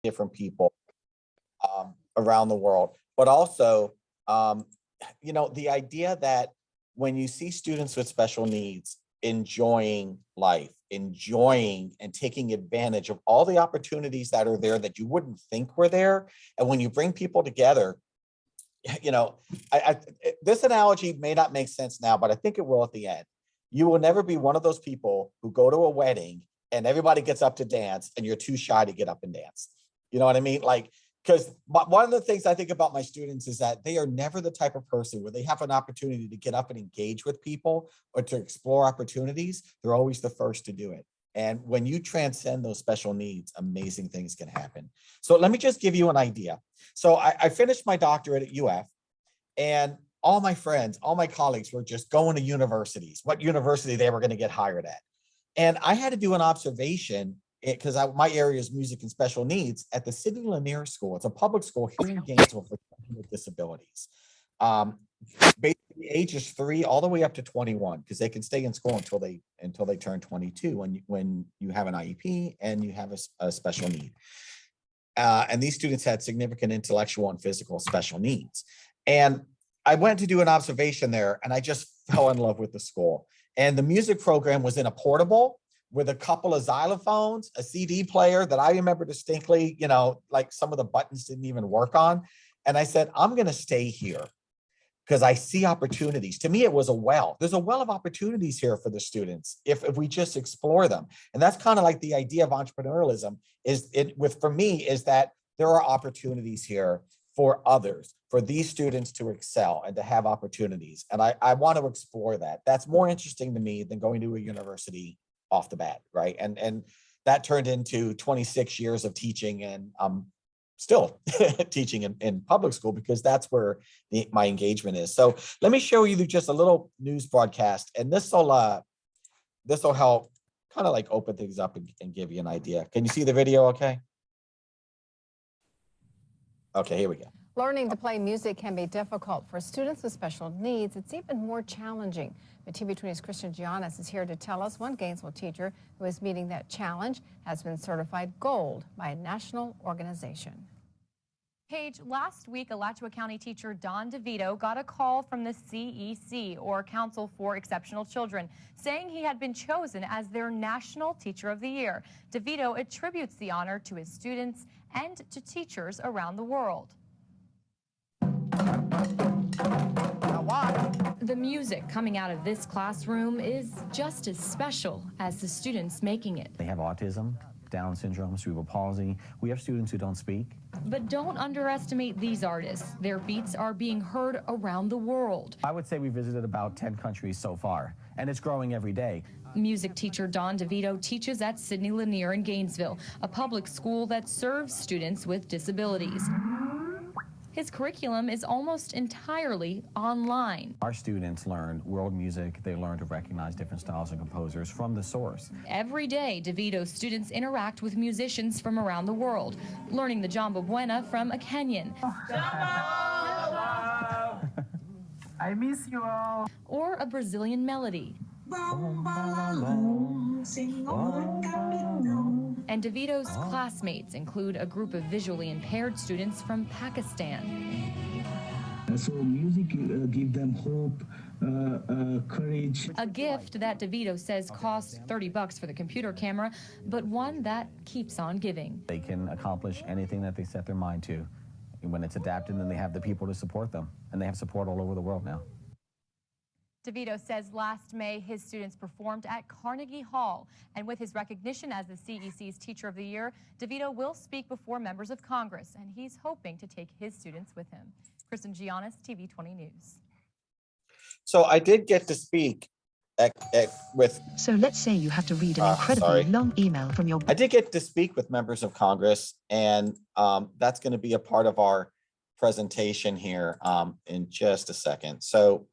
different people around the world, but also, the idea that when you see students with special needs enjoying life, enjoying and taking advantage of all the opportunities that are there that you wouldn't think were there. And when you bring people together, this analogy may not make sense now, but I think it will at the end. You will never be one of those people who go to a wedding and everybody gets up to dance and you're too shy to get up and dance. You know what I mean? Like, because one of the things I think about my students is that they are never the type of person where they have an opportunity to get up and engage with people or to explore opportunities. They're always the first to do it. And when you transcend those special needs, amazing things can happen. So let me just give you an idea. So I finished my doctorate at UF, and all my friends, all my colleagues were just going to universities, what university they were going to get hired at. And I had to do an observation because my area is music and special needs at the Sidney Lanier School. It's a public school here in Gainesville for people with disabilities. Basically ages 3 all the way up to 21, because they can stay in school until they turn 22 when you have an IEP and you have a special need. And these students had significant intellectual and physical special needs. And I went to do an observation there and I just fell in love with the school. And the music program was in a portable with a couple of xylophones, a CD player that I remember distinctly, like some of the buttons didn't even work on. And I said, I'm going to stay here because I see opportunities. To me, it was a well. There's a well of opportunities here for the students if we just explore them. And that's kind of like the idea of entrepreneurialism for me is that there are opportunities here for others, for these students to excel and to have opportunities. And I want to explore that. That's more interesting to me than going to a university off the bat, right? And that turned into 26 years of teaching, and still teaching in public school because that's where my engagement is. So let me show you just a little news broadcast, and this will help kind of like open things up and give you an idea. Can you see the video okay? Okay, here we go. Learning to play music can be difficult. For students with special needs, it's even more challenging. But TV20's Christian Giannis is here to tell us one Gainesville teacher who is meeting that challenge has been certified gold by a national organization. Paige, last week, Alachua County teacher Don DeVito got a call from the CEC, or Council for Exceptional Children, saying he had been chosen as their National Teacher of the Year. DeVito attributes the honor to his students and to teachers around the world. The music coming out of this classroom is just as special as the students making it. They have autism, Down syndrome, cerebral palsy. We have students who don't speak. But don't underestimate these artists. Their beats are being heard around the world. I would say we visited about 10 countries so far, and it's growing every day. Music teacher Don DeVito teaches at Sidney Lanier in Gainesville, a public school that serves students with disabilities. His curriculum is almost entirely online. Our students learn world music. They learn to recognize different styles and composers from the source. Every day, DeVito's students interact with musicians from around the world, learning the Jamba Buena from a Kenyan. I miss you all. Or a Brazilian melody. And DeVito's classmates include a group of visually impaired students from Pakistan. So music gives them hope, courage. A gift that DeVito says costs $30 for the computer camera, but one that keeps on giving. They can accomplish anything that they set their mind to. When it's adapted, then they have the people to support them, and they have support all over the world now. DeVito says last May his students performed at Carnegie Hall, and with his recognition as the CEC's Teacher of the Year, DeVito will speak before members of Congress, and he's hoping to take his students with him. Kristen Giannis, TV20 News. So I did get to speak with. So let's say you have to read an incredibly long email from your. I did get to speak with members of Congress, and that's going to be a part of our presentation here in just a second. So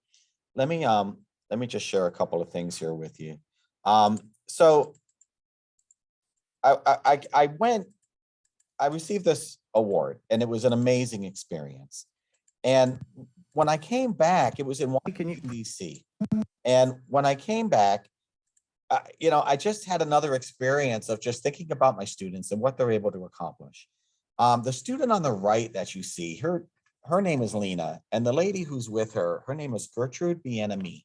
let me just share a couple of things here with you. So I received this award, and it was an amazing experience. And when I came back, it was in Washington, D.C. And when I came back, I just had another experience of just thinking about my students and what they're able to accomplish. The student on the right that you see, her name is Lena, and the lady who's with her, her name is Gertrude Bien-Aimé.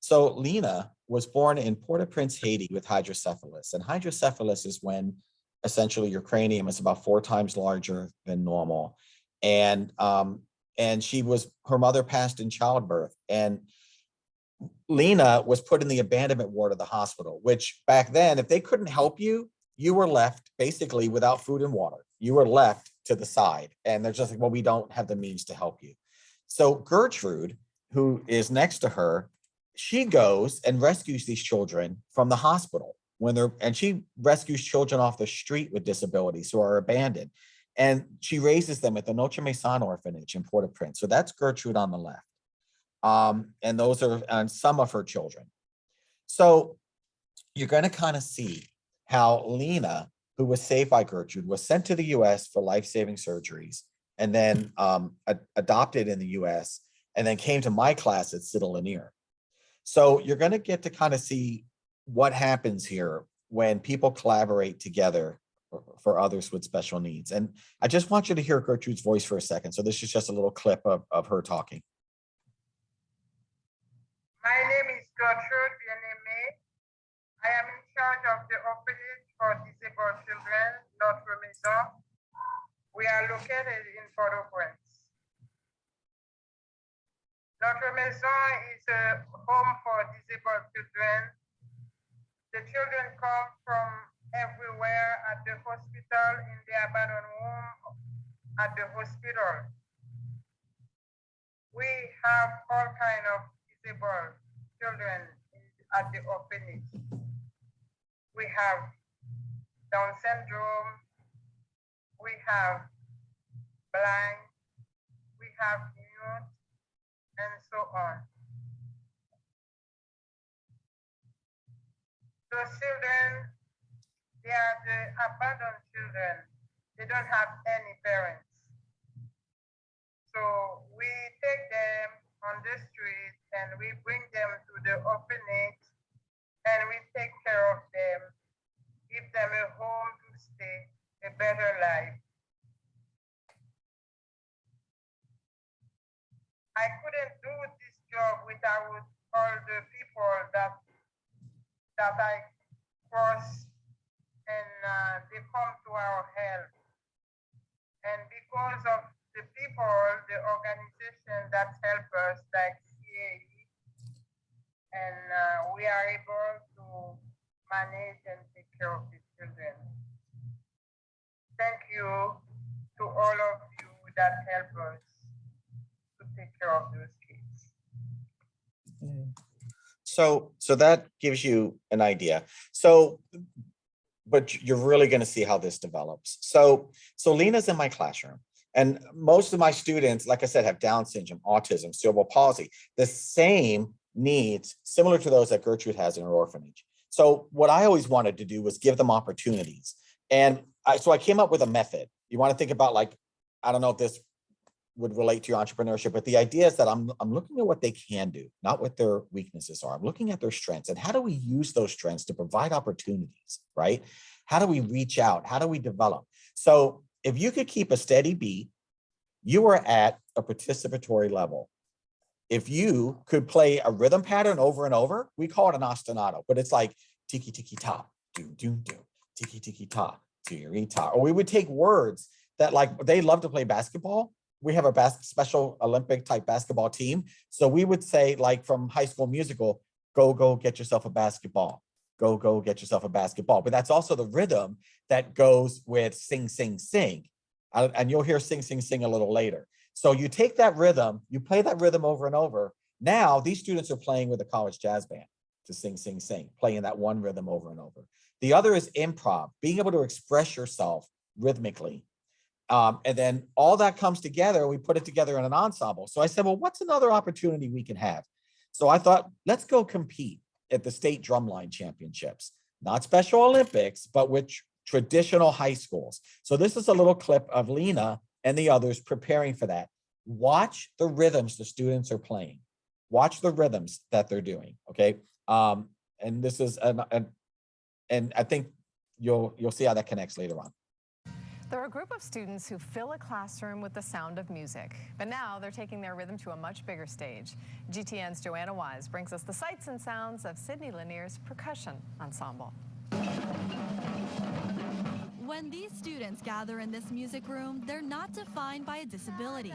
So Lena was born in Port-au-Prince, Haiti with hydrocephalus. And hydrocephalus is when essentially your cranium is about 4 times larger than normal. And her mother passed in childbirth. And Lena was put in the abandonment ward of the hospital, which back then, if they couldn't help you, you were left basically without food and water. You were left to the side. And they're just like, well, we don't have the means to help you. So Gertrude, who is next to her, she goes and rescues these children from the hospital and she rescues children off the street with disabilities who are abandoned. And she raises them at the Notre Maison orphanage in Port-au-Prince. So that's Gertrude on the left. And those are some of her children. So you're going to kind of see how Lena, who was saved by Gertrude, was sent to the US for life-saving surgeries and then adopted in the US and then came to my class at Citadel Lanier. So you're going to get to kind of see what happens here when people collaborate together for others with special needs. And I just want you to hear Gertrude's voice for a second. So this is just a little clip of her talking. My name is Gertrude Bien-Aimé. I am in charge of the orphanage for disabled children, Notre Maison. We are located in Port-au-Prince. Notre Maison is a home for disabled children. The children come from everywhere at the hospital, in the abandoned room, at the hospital. We have all kinds of disabled children at the orphanage. We have Down syndrome, we have blind, we have mute, and so on. Those children, they are the abandoned children. They don't have any parents. So we take them on the street and we bring them to the orphanage and we take care of them, give them a home to stay, a better life. I couldn't do this job without all the people that I cross and they come to our help. And because of the people, the organization that help us, like CAE, and we are able to manage and take care of the children. Thank you to all of you that help us to take care of those kids. So that gives you an idea. So, but you're really going to see how this develops. So Lena's in my classroom. And most of my students, like I said, have Down syndrome, autism, cerebral palsy, the same needs similar to those that Gertrude has in her orphanage. So what I always wanted to do was give them opportunities. And so I came up with a method. You want to think about, like, I don't know if this would relate to your entrepreneurship, but the idea is that I'm looking at what they can do, not what their weaknesses are. I'm looking at their strengths and how do we use those strengths to provide opportunities, right? How do we reach out? How do we develop? So if you could keep a steady beat, you are at a participatory level. If you could play a rhythm pattern over and over, we call it an ostinato, but it's like tiki tiki ta, doom doom doom, tiki tiki ta, tiri ta. Or we would take words that, like, they love to play basketball. We have a special Olympic type basketball team. So we would say, like from High School Musical, go get yourself a basketball. Go get yourself a basketball. But that's also the rhythm that goes with sing, sing, sing. And you'll hear sing, sing, sing a little later. So you take that rhythm, you play that rhythm over and over. Now these students are playing with a college jazz band to sing, sing, sing, playing that one rhythm over and over. The other is improv, being able to express yourself rhythmically. And then all that comes together, we put it together in an ensemble. So I said, well, what's another opportunity we can have? So I thought, let's go compete at the state drumline championships, not Special Olympics, but with traditional high schools. So this is a little clip of Lena and the others preparing for that. Watch the rhythms the students are playing. Watch the rhythms that they're doing, okay? And this is, and I think you'll see how that connects later on. They're a group of students who fill a classroom with the sound of music, but now they're taking their rhythm to a much bigger stage. GTN's Joanna Wise brings us the sights and sounds of Sydney Lanier's percussion ensemble. When these students gather in this music room, they're not defined by a disability.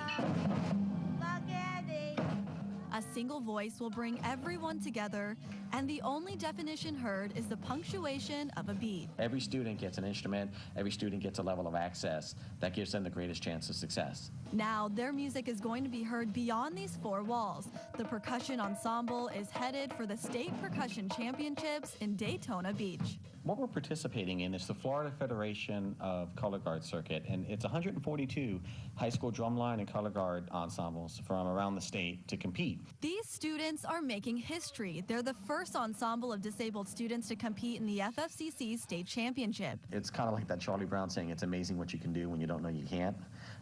A single voice will bring everyone together, and the only definition heard is the punctuation of a beat. Every student gets an instrument, every student gets a level of access that gives them the greatest chance of success. Now, their music is going to be heard beyond these four walls. The percussion ensemble is headed for the State Percussion Championships in Daytona Beach. What we're participating in is the Florida Federation of Color Guard Circuit, and it's 142 high school drumline and color guard ensembles from around the state to compete. These students are making history. They're the first ensemble of disabled students to compete in the FFCC State Championship. It's kind of like that Charlie Brown saying, it's amazing what you can do when you don't know you can't.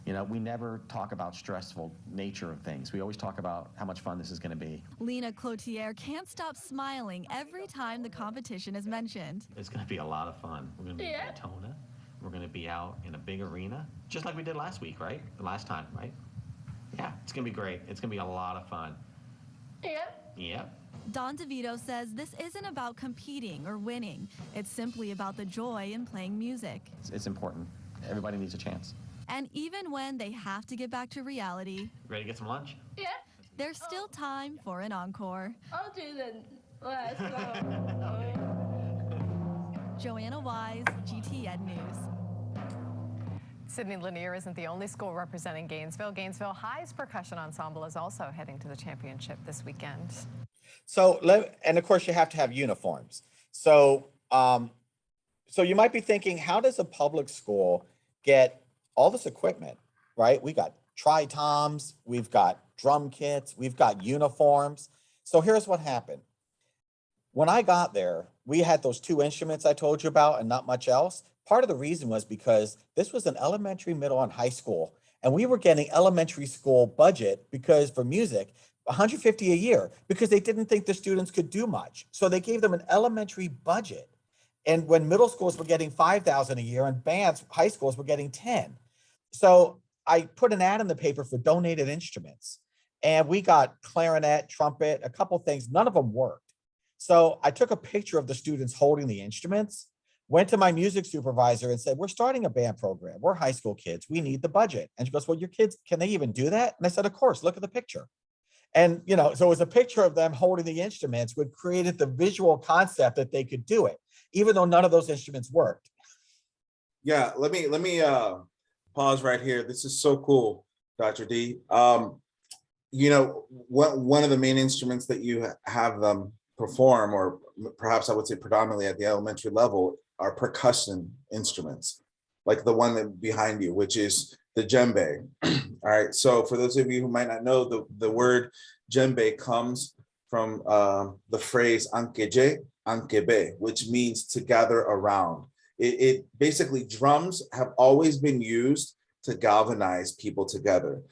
You know, we never talk about stressful nature of things. We always talk about how much fun this is going to be. Lena Cloutier can't stop smiling every time the competition is mentioned. It's going to be a lot of fun. We're going to be in Daytona. We're going to be out in a big arena, just like we did last week, right? The last time, right? Yeah, it's going to be great. It's going to be a lot of fun. Yep. Don DeVito says this isn't about competing or winning. It's simply about the joy in playing music. It's important. Everybody needs a chance. And even when they have to get back to reality, Ready to get some lunch? Yeah, there's still time for an encore. I'll do the last one. Joanna Wise, GTN News. Sydney Lanier isn't the only school representing Gainesville. Gainesville High's percussion ensemble is also heading to the championship this weekend. So, and of course you have to have uniforms. So, so you might be thinking, how does a public school get all this equipment, right? We got tri-toms, we've got drum kits, we've got uniforms. So here's what happened. When I got there, we had those two instruments I told you about and not much else. Part of the reason was because this was an elementary, middle, and high school, and we were getting elementary school budget because for music, $150 a year, because they didn't think the students could do much. So they gave them an elementary budget. And when middle schools were getting $5,000 a year and bands, high schools were getting 10. So I put an ad in the paper for donated instruments, and we got clarinet, trumpet, a couple things. None of them worked. So I took a picture of the students holding the instruments, went to my music supervisor and said, we're starting a band program. We're high school kids. We need the budget. And she goes, well, your kids, can they even do that? And I said, of course, look at the picture. And, you know, so it was a picture of them holding the instruments, which created the visual concept that they could do it, even though none of those instruments worked. Yeah, let me pause right here. This is so cool, Dr. D. You know, one of the main instruments that you have them perform, or perhaps I would say predominantly at the elementary level, are percussion instruments, like the one that behind you, which is the djembe. All right, so for those of you who might not know, the word djembe comes from the phrase ankeje, ankebe, which means to gather around. It basically, drums have always been used to galvanize people together.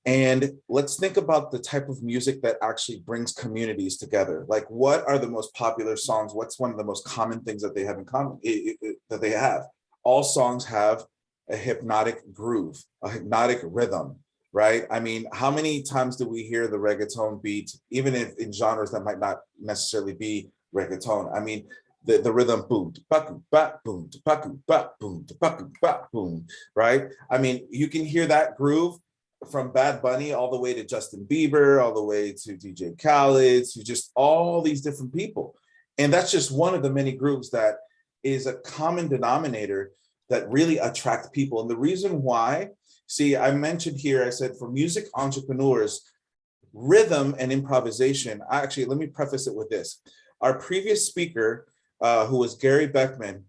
And let's think about the type of music that actually brings communities together. Like, what are the most popular songs? What's one of the most common things that they have in common? That they have? All songs have a hypnotic groove, a hypnotic rhythm, right? I mean, how many times do we hear the reggaeton beat, even if in genres that might not necessarily be reggaeton? I mean, the rhythm, boom, baku, ba, boom, baku, ba, boom, baku, ba, boom, right? I mean, you can hear that groove from Bad Bunny all the way to Justin Bieber, all the way to DJ Khaled, to just all these different people. And that's just one of the many grooves that is a common denominator that really attract people. And the reason why, see, I mentioned here, I said for music entrepreneurs, rhythm and improvisation, actually, let me preface it with this. Our previous speaker, who was Gary Beckman,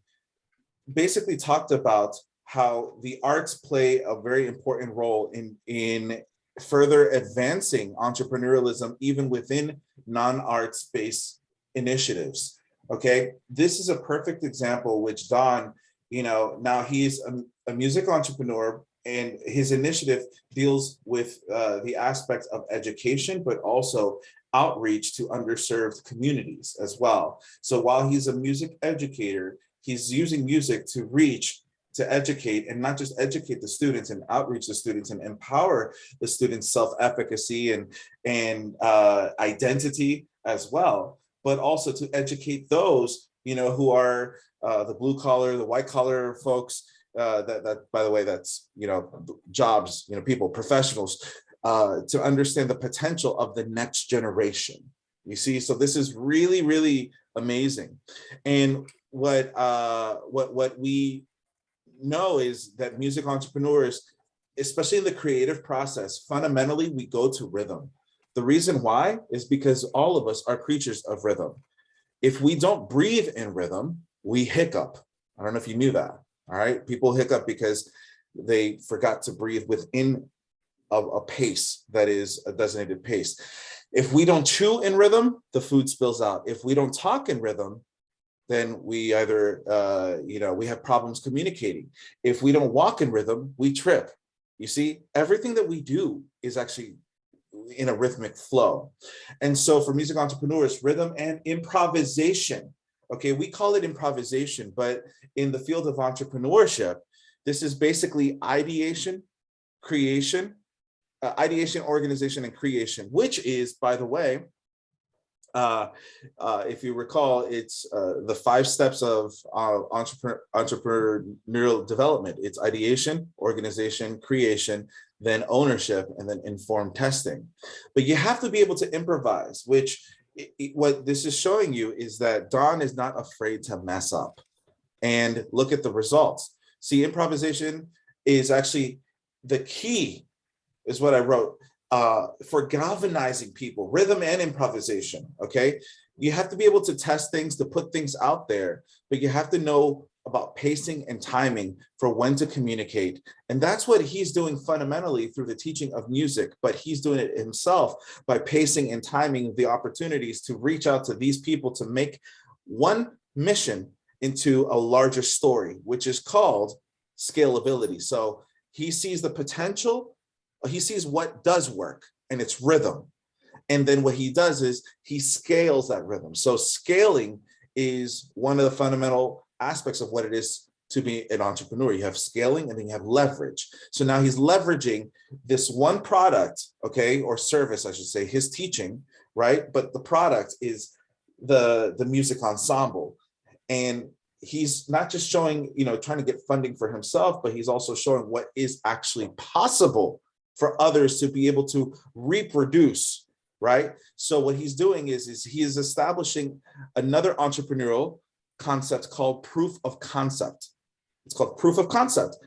basically talked about how the arts play a very important role in further advancing entrepreneurialism, even within non-arts-based initiatives, okay? This is a perfect example, which Don, you know, now he's a music entrepreneur, and his initiative deals with the aspects of education, but also outreach to underserved communities as well. So while he's a music educator, he's using music to reach to educate, and not just educate the students and outreach the students and empower the students' self-efficacy and identity as well, but also to educate those, who are the blue collar, the white collar folks, that by the way, that's, jobs, people, professionals, to understand the potential of the next generation. You see, so this is really, really amazing. And what we know is that music entrepreneurs, especially in the creative process, fundamentally, we go to rhythm. The reason why is because all of us are creatures of rhythm. If we don't breathe in rhythm, we hiccup. I don't know if you knew that. All right. People hiccup because they forgot to breathe within a pace that is a designated pace. If we don't chew in rhythm, the food spills out. If we don't talk in rhythm, then we either, we have problems communicating. If we don't walk in rhythm, we trip. You see, everything that we do is actually in a rhythmic flow. And so for music entrepreneurs, rhythm and improvisation, okay, we call it improvisation, but in the field of entrepreneurship, this is basically ideation, creation, ideation, organization, and creation, which is, by the way, if you recall, it's the 5 steps of entrepreneurial development. It's ideation, organization, creation, then ownership, and then informed testing. But you have to be able to improvise, which what this is showing you is that Don is not afraid to mess up. And look at the results. See, improvisation is actually the key, is what I wrote, for galvanizing people, rhythm and improvisation, okay? You have to be able to test things, to put things out there, but you have to know about pacing and timing for when to communicate. And that's what he's doing fundamentally through the teaching of music, but he's doing it himself by pacing and timing the opportunities to reach out to these people to make one mission into a larger story, which is called scalability. So he sees the potential, he sees what does work, and it's rhythm. And then what he does is he scales that rhythm. So scaling is one of the fundamental aspects of what it is to be an entrepreneur. You have scaling and then you have leverage. So now he's leveraging this one product, okay, or service, I should say, his teaching, right? But the product is the music ensemble. And he's not just showing, trying to get funding for himself, but he's also showing what is actually possible for others to be able to reproduce, right? So what he's doing is he is establishing another entrepreneurial concept called proof of concept. It's called proof of concept.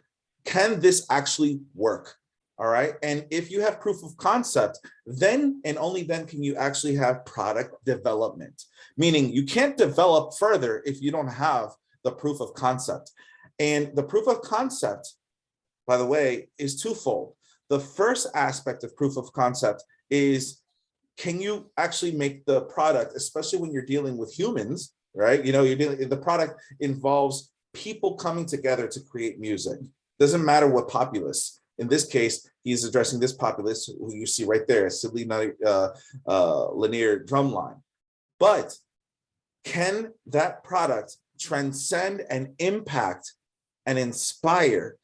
Can this actually work? All right. And if you have proof of concept, then and only then can you actually have product development, meaning you can't develop further if you don't have the proof of concept. And the proof of concept, by the way, is twofold. The first aspect of proof of concept is, can you actually make the product, especially when you're dealing with humans, right? The product involves people coming together to create music. Doesn't matter what populace. In this case, he's addressing this populace who you see right there, a simply linear drum line. But can that product transcend and impact and inspire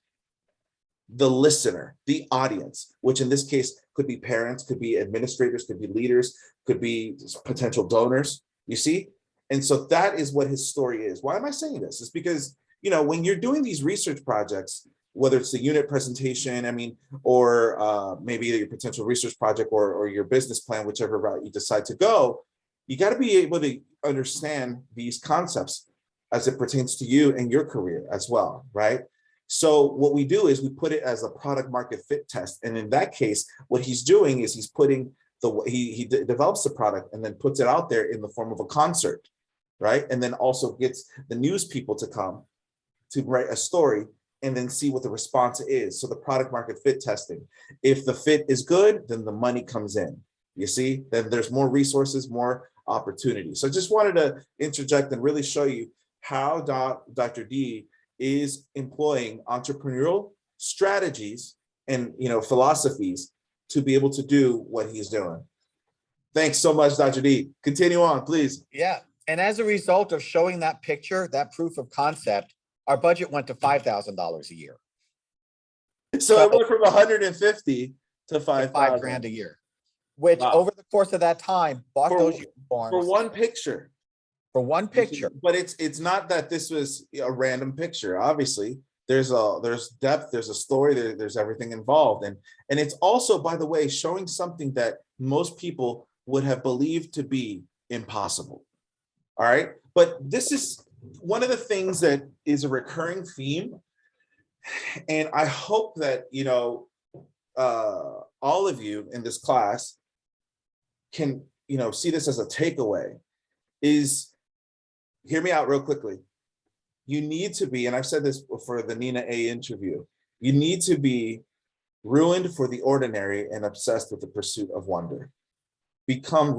the listener, the audience, which in this case could be parents, could be administrators, could be leaders, could be potential donors, you see? And so that is what his story is. Why am I saying this? It's because, when you're doing these research projects, whether it's the unit presentation, or maybe your potential research project or your business plan, whichever route you decide to go, you got to be able to understand these concepts as it pertains to you and your career as well, right? So what we do is we put it as a product market fit test. And in that case, what he's doing is he's putting he develops the product and then puts it out there in the form of a concert, right? And then also gets the news people to come to write a story and then see what the response is. So the product market fit testing. If the fit is good, then the money comes in. You see, then there's more resources, more opportunities. So I just wanted to interject and really show you how Dr. D is employing entrepreneurial strategies and philosophies to be able to do what he's doing. Thanks so much, Dr. D. Continue on, please. Yeah. And as a result of showing that picture, that proof of concept, our budget went to $5,000 a year. So it went from 150 to 5,000. $5,000 a year, which Wow. over the course of that time bought those uniforms for one picture. For one picture. But it's not that this was a random picture. Obviously, there's depth, there's a story, there's everything involved. And it's also, by the way, showing something that most people would have believed to be impossible. All right. But this is one of the things that is a recurring theme. And I hope that, all of you in this class can, see this as a takeaway. Is, hear me out real quickly. You need to be, and I've said this for the Nina A interview, you need to be ruined for the ordinary and obsessed with the pursuit of wonder. Become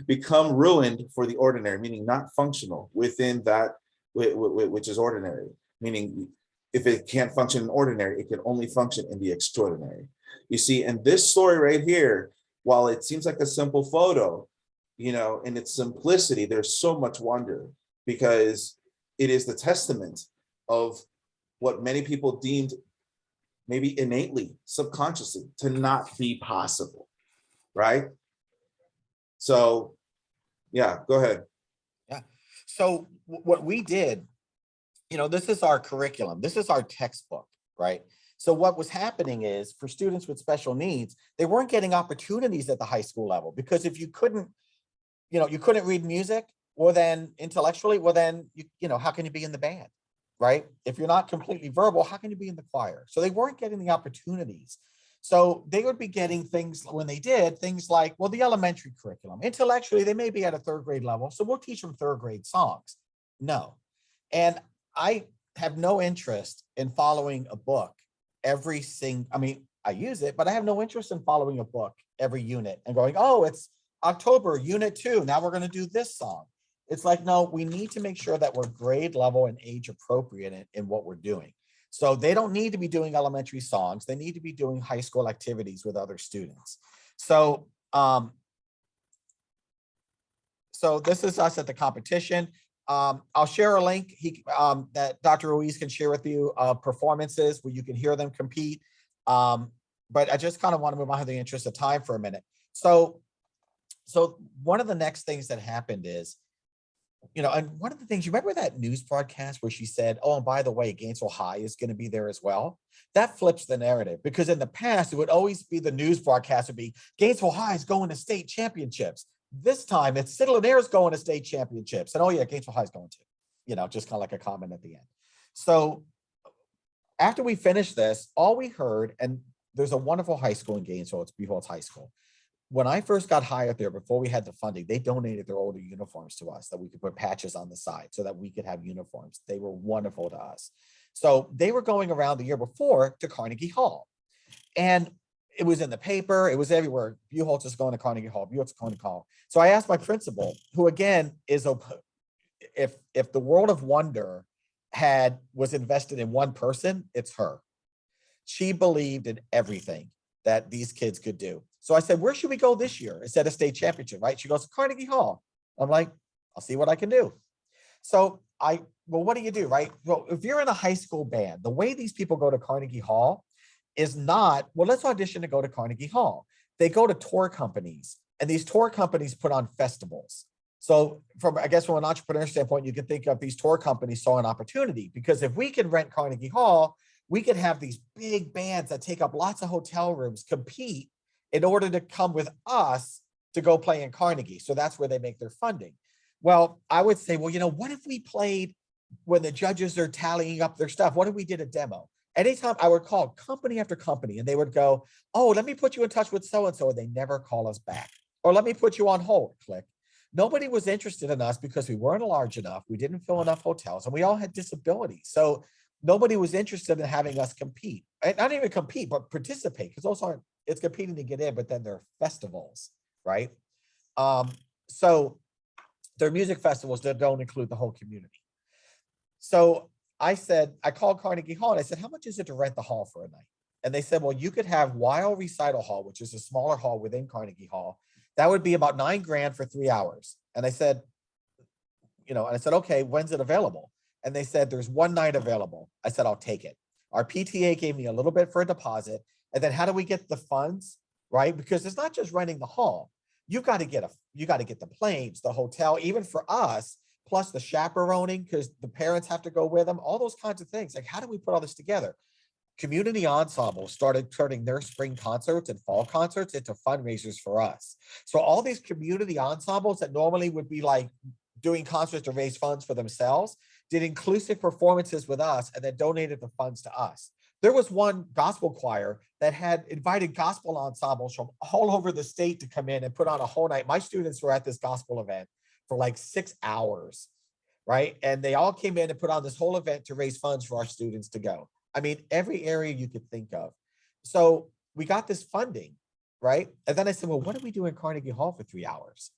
become ruined for the ordinary, meaning not functional within that which is ordinary. Meaning, if it can't function in ordinary, it can only function in the extraordinary. You see, and this story right here, while it seems like a simple photo, in its simplicity, there's so much wonder, because it is the testament of what many people deemed maybe innately, subconsciously, to not be possible, right? So, yeah, go ahead. Yeah. So what we did, this is our curriculum. This is our textbook, right? So what was happening is, for students with special needs, they weren't getting opportunities at the high school level, because if you couldn't read music, or then intellectually, well then, how can you be in the band, right? If you're not completely verbal, how can you be in the choir? So they weren't getting the opportunities. So they would be getting things, when they did, things like, well, the elementary curriculum. Intellectually, they may be at a 3rd grade level, so we'll teach them 3rd grade songs. No. And I have no interest in following a book I use it, but I have no interest in following a book every unit and going, oh, it's October, unit 2. Now we're going to do this song. It's like, no, we need to make sure that we're grade level and age appropriate in what we're doing. So they don't need to be doing elementary songs. They need to be doing high school activities with other students. So, so this is us at the competition. I'll share a link that Dr. Ruiz can share with you, performances where you can hear them compete. But I just kind of want to move on in the interest of time for a minute. So one of the next things that happened is, and one of the things, you remember that news broadcast where she said, oh, and by the way, Gainesville High is going to be there as well? That flips the narrative, because in the past, it would always be the news broadcast would be Gainesville High is going to state championships. This time it's Sid Lanier's going to state championships. And oh yeah, Gainesville High is going to, just kind of like a comment at the end. So after we finished this, all we heard, and there's a wonderful high school in Gainesville, it's Beholds High School. When I first got hired there, before we had the funding, they donated their older uniforms to us that we could put patches on the side so that we could have uniforms. They were wonderful to us. So they were going around the year before to Carnegie Hall. And it was in the paper, it was everywhere. Buchholz is going to Carnegie Hall, Buchholz is going to Carnegie Hall. So I asked my principal, who again is, if the world of wonder was invested in one person, it's her. She believed in everything that these kids could do. So I said, where should we go this year instead of state championship, right? She goes, Carnegie Hall. I'm like, I'll see what I can do. So well, what do you do, right? Well, if you're in a high school band, the way these people go to Carnegie Hall is not, well, let's audition to go to Carnegie Hall. They go to tour companies, and these tour companies put on festivals. So from an entrepreneur standpoint, you can think of these tour companies saw an opportunity, because if we can rent Carnegie Hall, we could have these big bands that take up lots of hotel rooms compete in order to come with us to go play in Carnegie. So that's where they make their funding. Well, I would say, well, what if we played when the judges are tallying up their stuff? What if we did a demo? Anytime I would call company after company, and they would go, oh, let me put you in touch with so-and-so, and they never call us back. Or let me put you on hold, click. Nobody was interested in us because we weren't large enough. We didn't fill enough hotels, and we all had disabilities. So nobody was interested in having us compete. And not even compete, but participate, because those aren't, it's competing to get in, but then they're festivals, right? So they're music festivals that don't include the whole community. So I called Carnegie Hall and I said, how much is it to rent the hall for a night? And they said, well, you could have Weil Recital Hall, which is a smaller hall within Carnegie Hall. That would be about $9 grand for 3 hours. And I said, and I said, okay, when's it available? and they said, there's one night available. I said, I'll take it. Our PTA gave me a little bit for a deposit. And then how do we get the funds, right? Because it's not just renting the hall. You got to get the planes, the hotel, even for us, plus the chaperoning, because the parents have to go with them, all those kinds of things. Like, how do we put all this together? Community ensembles started turning their spring concerts and fall concerts into fundraisers for us. So all these community ensembles that normally would be like doing concerts to raise funds for themselves did inclusive performances with us and then donated the funds to us. There was one gospel choir that had invited gospel ensembles from all over the state to come in and put on a whole night. My students were at this gospel event for like 6 hours, right? And they all came in and put on this whole event to raise funds for our students to go. I mean, every area you could think of. So we got this funding, right? And then I said, well, what do we do in Carnegie Hall for 3 hours,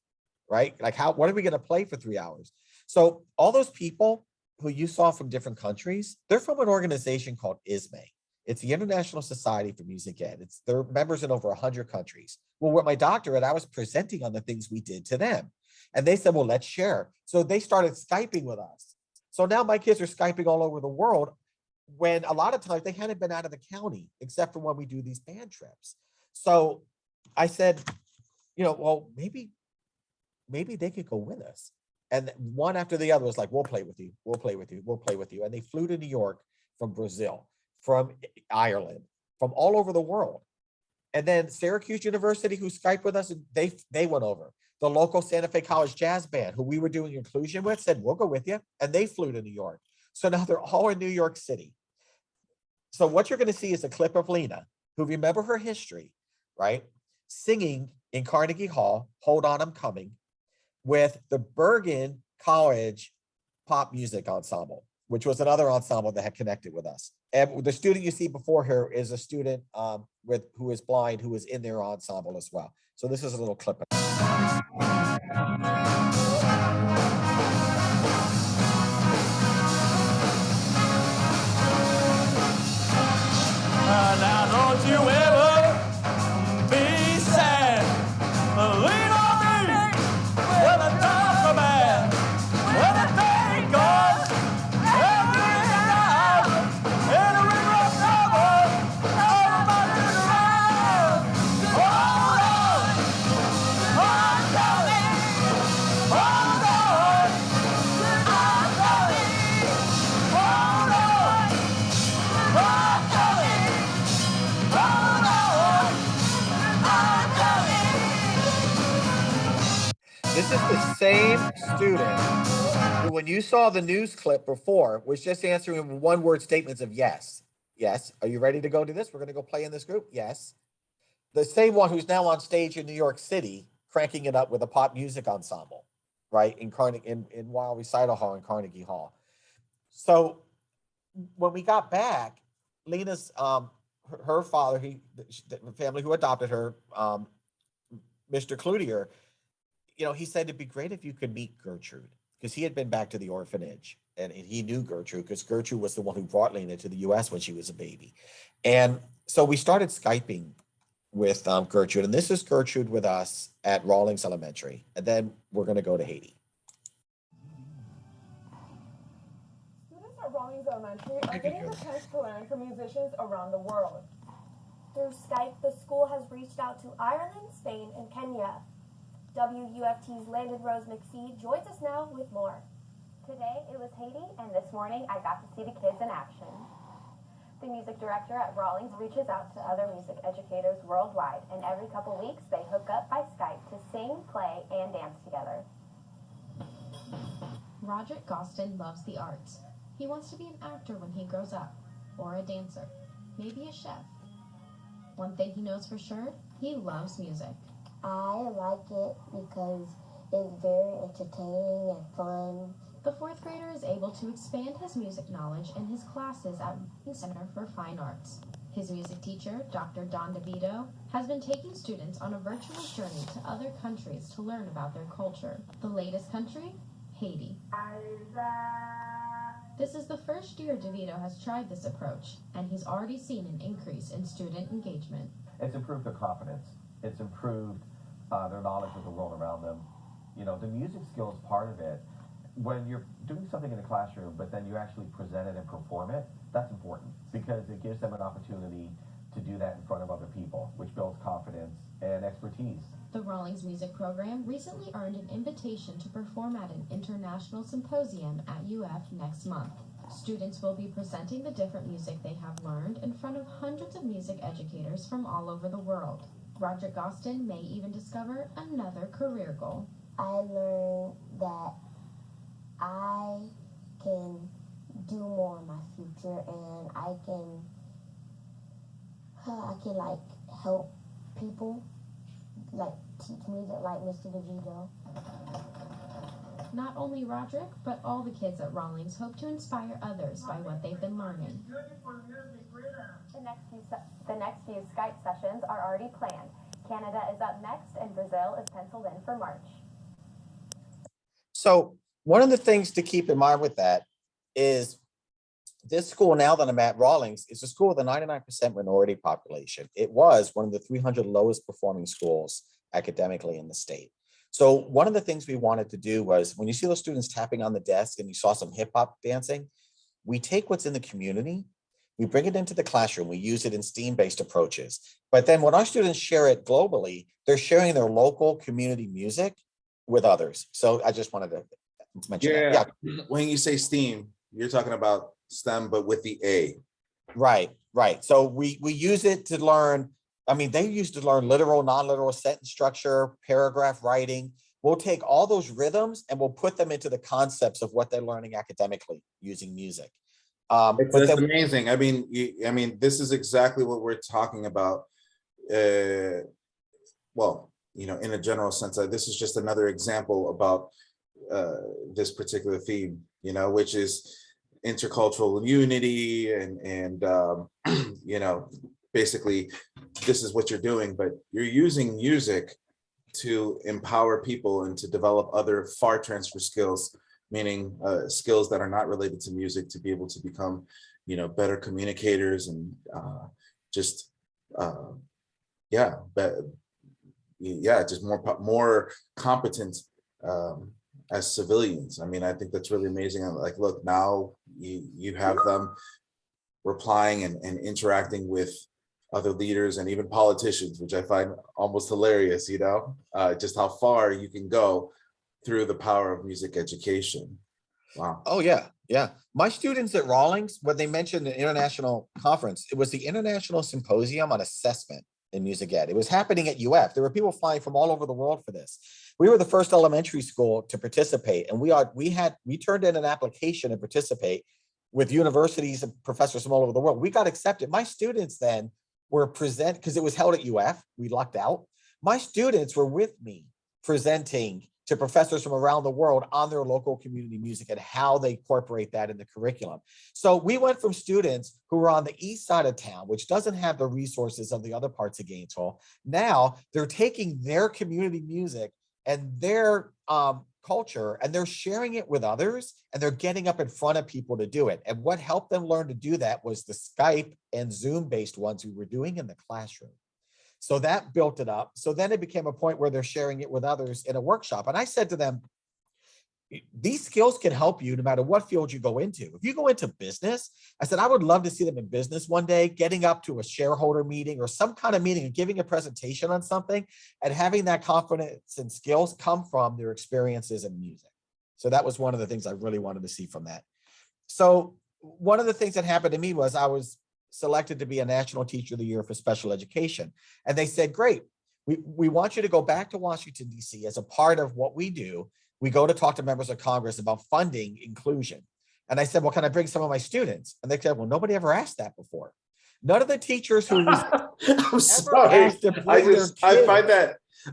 right? Like what are we gonna play for 3 hours? So all those people who you saw from different countries, they're from an organization called ISME. It's the International Society for Music Ed. They're members in over 100 countries. Well, with my doctorate, I was presenting on the things we did to them. And they said, well, let's share. So they started Skyping with us. So now my kids are Skyping all over the world, when a lot of times they hadn't been out of the county, except for when we do these band trips. So I said, well, maybe they could go with us. And one after the other was like, we'll play with you, we'll play with you, we'll play with you. And they flew to New York from Brazil, from Ireland, from all over the world. And then Syracuse University, who Skyped with us, they went over. The local Santa Fe College Jazz Band, who we were doing inclusion with, said, we'll go with you. And they flew to New York. So now they're all in New York City. So what you're going to see is a clip of Lena, who, remember her history, right? Singing in Carnegie Hall, Hold On, I'm Coming, with the Bergen College Pop Music Ensemble, which was another ensemble that had connected with us. And the student you see before her is a student who is blind, who is in their ensemble as well. So this is a little clip. Now don't you ever be sad. Lean on me when the times are bad. When the day goes, every night, in a river of trouble, everybody's around. Hold on, I'm coming. Hold on, I'm coming. Hold on, I'm coming. This is the same student who, when you saw the news clip before, was just answering one-word statements of yes. Yes. Are you ready to go to this? We're going to go play in this group. Yes. The same one who's now on stage in New York City, cranking it up with a pop music ensemble, right? In Wild Recital Hall in Carnegie Hall. So when we got back, Lena's, her father, the family who adopted her, Mr. Cloutier, he said it'd be great if you could meet Gertrude, because he had been back to the orphanage and he knew Gertrude, because Gertrude was the one who brought Lena to the US when she was a baby. And so we started Skyping with Gertrude, and this is Gertrude with us at Rawlings Elementary. And then we're going to go to Haiti. Students at Rawlings Elementary are getting the chance to learn from musicians around the world. Through Skype, the school has reached out to Ireland, Spain, and Kenya. WUFT's Landon Rose McPhee joins us now with more. Today it was Haiti, and this morning I got to see the kids in action. The music director at Rawlings reaches out to other music educators worldwide, and every couple weeks they hook up by Skype to sing, play, and dance together. Roderick Gostin loves the arts. He wants to be an actor when he grows up, or a dancer, maybe a chef. One thing he knows for sure, he loves music. I like it because it's very entertaining and fun. The fourth grader is able to expand his music knowledge in his classes at the Center for Fine Arts. His music teacher, Dr. Don DeVito, has been taking students on a virtual journey to other countries to learn about their culture. The latest country? Haiti. This is the first year DeVito has tried this approach, and he's already seen an increase in student engagement. It's improved their confidence. It's improved their knowledge of the world around them. The music skill is part of it. when you're doing something in the classroom, but then you actually present it and perform it, that's important because it gives them an opportunity to do that in front of other people, which builds confidence and expertise. The Rawlings Music Program recently earned an invitation to perform at an international symposium at UF next month. Students will be presenting the different music they have learned in front of hundreds of music educators from all over the world. Roderick Gostin may even discover another career goal. I learned that I can do more in my future, and I can like help people, like teach music like Mr. DeVito. Not only Roderick, but all the kids at Rawlings hope to inspire others by what they've been learning. The next few Skype sessions are already planned. Canada is up next, and Brazil is penciled in for March. So one of the things to keep in mind with that is this school now that I'm at, Rawlings, is a school with a 99% minority population. It was one of the 300 lowest performing schools academically in the state. So one of the things we wanted to do was, when you see those students tapping on the desk and you saw some hip hop dancing, we take what's in the community, we bring it into the classroom, we use it in STEAM-based approaches. But then when our students share it globally, they're sharing their local community music with others. So I just wanted to mention that. Yeah. When you say STEAM, you're talking about STEM, but with the A. Right. So we use it to learn. I mean, they used to learn literal, non-literal sentence structure, paragraph writing. We'll take all those rhythms and we'll put them into the concepts of what they're learning academically using music. It's amazing. I mean, this is exactly what we're talking about. Well, you know, in a general sense, this is just another example about this particular theme, you know, which is intercultural unity and you know, basically this is what you're doing, but you're using music to empower people and to develop other far transfer skills, meaning skills that are not related to music, to be able to become, you know, better communicators and just just more competent as civilians. I mean, I think that's really amazing. Like, look, now you have them replying and interacting with other leaders and even politicians, which I find almost hilarious, you know, just how far you can go through the power of music education. Wow. Oh, yeah. My students at Rawlings, when they mentioned the international conference, it was the International Symposium on Assessment in Music Ed. It was happening at UF. There were people flying from all over the world for this. We were the first elementary school to participate, and we turned in an application to participate with universities and professors from all over the world. We got accepted. My students then were because it was held at UF. We lucked out. My students were with me presenting to professors from around the world on their local community music and how they incorporate that in the curriculum. So we went from students who were on the east side of town, which doesn't have the resources of the other parts of Gainesville. Now they're taking their community music and their culture, and they're sharing it with others, and they're getting up in front of people to do it. And what helped them learn to do that was the Skype and Zoom-based ones we were doing in the classroom. So that built it up. So then it became a point where they're sharing it with others in a workshop. And I said to them, these skills can help you no matter what field you go into. If you go into business, I said, I would love to see them in business one day, getting up to a shareholder meeting or some kind of meeting and giving a presentation on something and having that confidence and skills come from their experiences in music. So that was one of the things I really wanted to see from that. So one of the things that happened to me was I was selected to be a National Teacher of the Year for special education. And they said, great, we want you to go back to Washington, D.C. as a part of what we do. We go to talk to members of Congress about funding inclusion. And I said, well, can I bring some of my students? And they said, well, nobody ever asked that before. None of the teachers who was I'm sorry.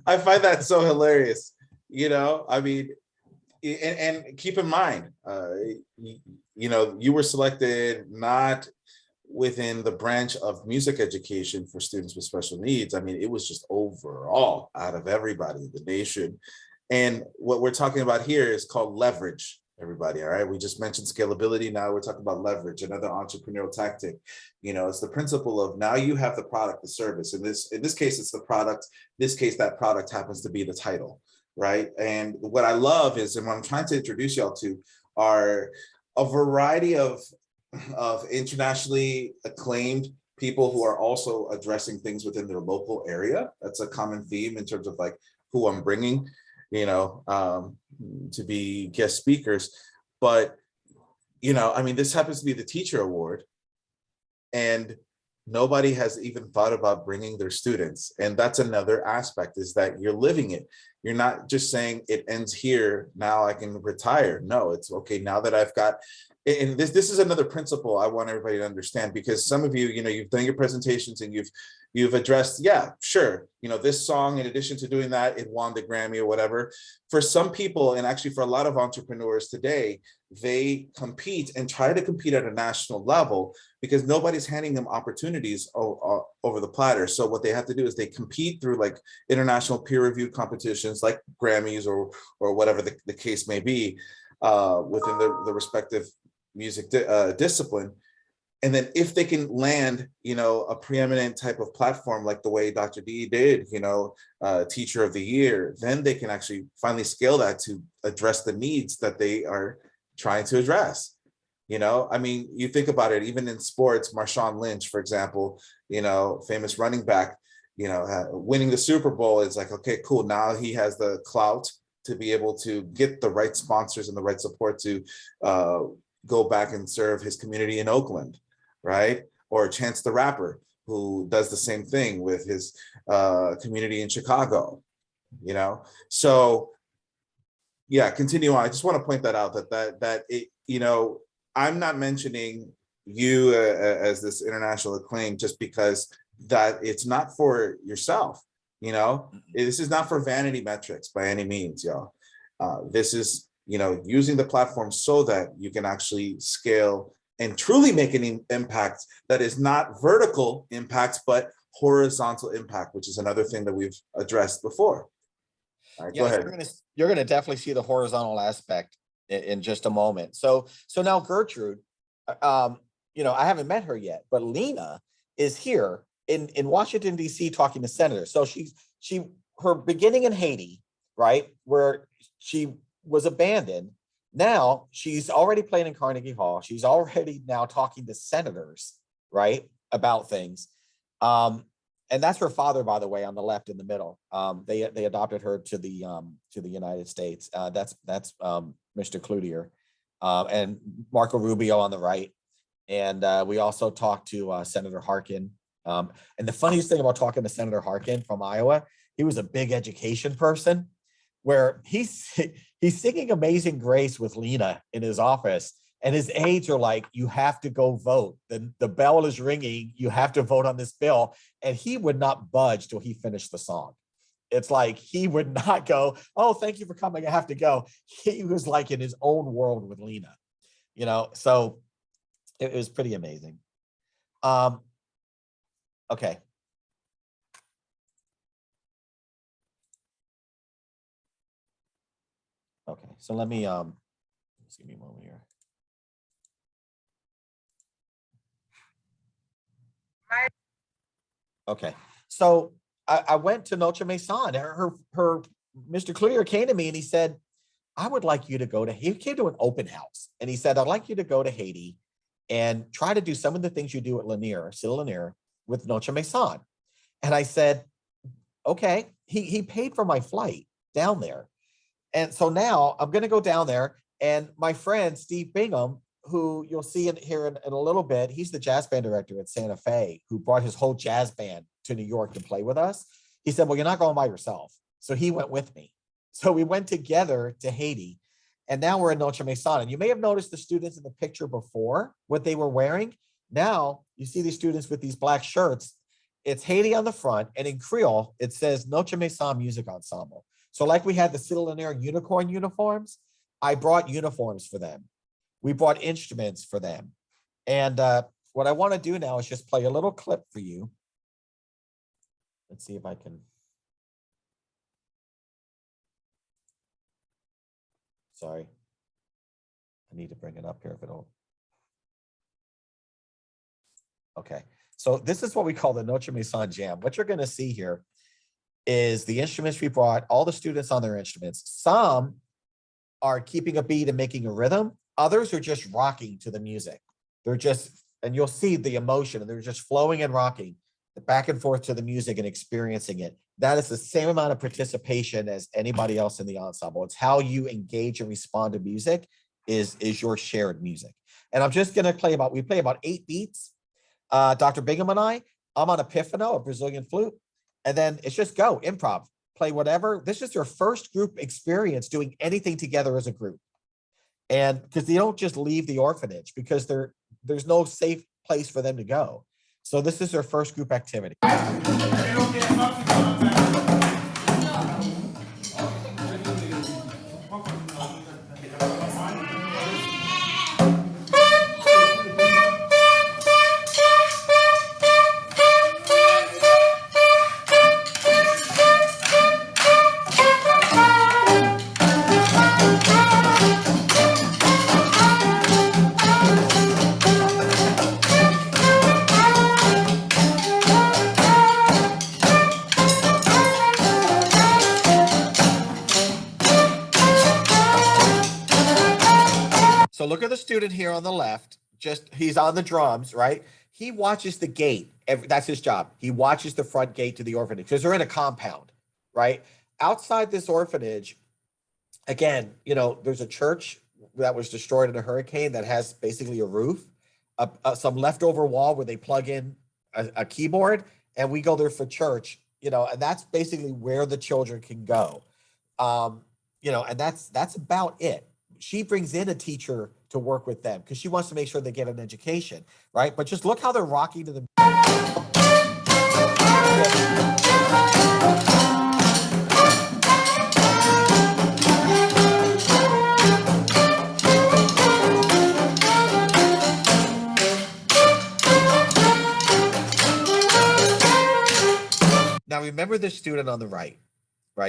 I find that so hilarious. You know, I mean, and keep in mind, you know, you were selected not within the branch of music education for students with special needs. I mean, it was just overall out of everybody in the nation. And what we're talking about here is called leverage, everybody. All right. We just mentioned scalability. Now we're talking about leverage, another entrepreneurial tactic. You know, it's the principle of now you have the product, the service. In this case, it's the product. In this case, that product happens to be the title. right? And what I love is, and what I'm trying to introduce y'all to, are a variety of internationally acclaimed people who are also addressing things within their local area. That's a common theme in terms of like who I'm bringing, you know, to be guest speakers. But, you know, I mean, this happens to be the teacher award, and nobody has even thought about bringing their students. And that's another aspect, is that you're living it. You're not just saying it ends here, now I can retire. No, it's okay, now that I've got, and this is another principle I want everybody to understand, because some of you, you know, you've done your presentations and you've addressed, yeah, sure, you know, this song, in addition to doing that, it won the Grammy or whatever. For some people, and actually for a lot of entrepreneurs today, they compete and try to compete at a national level because nobody's handing them opportunities over the platter. So what they have to do is they compete through like international peer-reviewed competitions like Grammys or whatever the case may be, within the respective music discipline. And then if they can land, you know, a preeminent type of platform like the way Dr. D did, you know, Teacher of the Year, then they can actually finally scale that to address the needs that they are trying to address. You know, I mean, you think about it, even in sports, Marshawn Lynch, for example, you know, famous running back, you know, winning the Super Bowl is like, okay, cool. Now he has the clout to be able to get the right sponsors and the right support to go back and serve his community in Oakland, right? Or Chance the Rapper, who does the same thing with his community in Chicago, you know? So yeah, continue on. I just want to point that out, that it, you know, I'm not mentioning you as this international acclaim just because that it's not for yourself, you know? This is not for vanity metrics by any means, y'all. This is, you know, using the platform so that you can actually scale and truly make an impact that is not vertical impact, but horizontal impact, which is another thing that we've addressed before. All right, go ahead. You're gonna definitely see the horizontal aspect in just a moment. So now Gertrude, you know, I haven't met her yet, but Lena is here in Washington, D.C. talking to senators. So her beginning in Haiti, right, where she was abandoned. Now she's already playing in Carnegie Hall. She's already now talking to senators, right, about things. And that's her father, by the way, on the left in the middle. They adopted her to the United States. That's Mr. Cloutier, and Marco Rubio on the right. And we also talked to Senator Harkin. And the funniest thing about talking to Senator Harkin from Iowa, he was a big education person, where he's singing Amazing Grace with Lena in his office. And his aides are like, you have to go vote. The bell is ringing. You have to vote on this bill. And he would not budge till he finished the song. It's like he would not go, oh, thank you for coming, I have to go. He was like in his own world with Lena, you know, so it was pretty amazing. Okay. Okay, so let me, just give me a moment here. Okay, so I went to Notre Maison. Her Mr. Cloutier came to me and he said, I would like you to go to, he came to an open house and he said, I'd like you to go to Haiti and try to do some of the things you do at Lanier, Cité Lanier with Notre Maison. And I said, okay, he paid for my flight down there. And so now I'm going to go down there, and my friend, Steve Bingham, who you'll see here in a little bit, he's the jazz band director at Santa Fe, who brought his whole jazz band to New York to play with us. He said, well, you're not going by yourself. So he went with me. So we went together to Haiti, and now we're in Notre Maison. And you may have noticed the students in the picture before, what they were wearing. Now you see these students with these black shirts. It's Haiti on the front, and in Creole, it says Notre Maison Music Ensemble. So like we had the Cité Lanier unicorn uniforms, I brought uniforms for them. We brought instruments for them. And what I want to do now is just play a little clip for you. Let's see if I can. Sorry. I need to bring it up here if it'll. Okay. So this is what we call the Notre Maison Jam. What you're going to see here is the instruments we brought, all the students on their instruments. Some are keeping a beat and making a rhythm. Others are just rocking to the music. They're just, and you'll see the emotion, and they're just flowing and rocking back and forth to the music and experiencing it. That is the same amount of participation as anybody else in the ensemble. It's how you engage and respond to music is your shared music. And I'm just gonna we play about 8 beats. Dr. Bingham and I'm on a pifano, a Brazilian flute, and then it's just go, improv, play whatever. This is their first group experience doing anything together as a group. And because they don't just leave the orphanage because there's no safe place for them to go. So this is their first group activity. So look at the student here on the left. He's on the drums, right? He watches the gate. That's his job. He watches the front gate to the orphanage because they're in a compound, right? Outside this orphanage, again, there's a church that was destroyed in a hurricane that has basically a roof, some leftover wall where they plug in a keyboard, and we go there for church, and that's basically where the children can go. And that's about it. She brings in a teacher to work with them because she wants to make sure they get an education, right? But just look how they're rocking to the. Now remember this student on the right?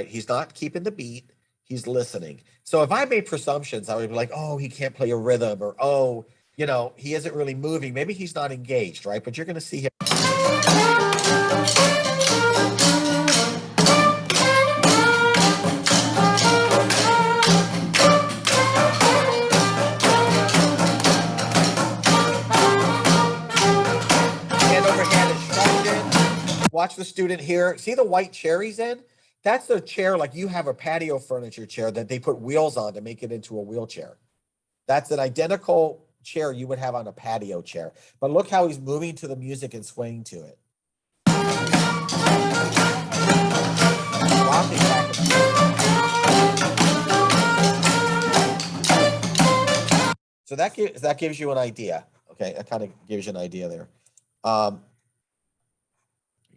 He's not keeping the beat. He's listening. So if I made presumptions, I would be like, oh, he can't play a rhythm, or, oh, he isn't really moving. Maybe he's not engaged, right? But you're going to see him. Hand over hand instruction. Watch the student here. See the white chair he's in? That's a chair like you have a patio furniture chair that they put wheels on to make it into a wheelchair. That's an identical chair you would have on a patio chair. But look how he's moving to the music and swaying to it. Rocking back and forth. So that gives you an idea. Okay, that kind of gives you an idea there.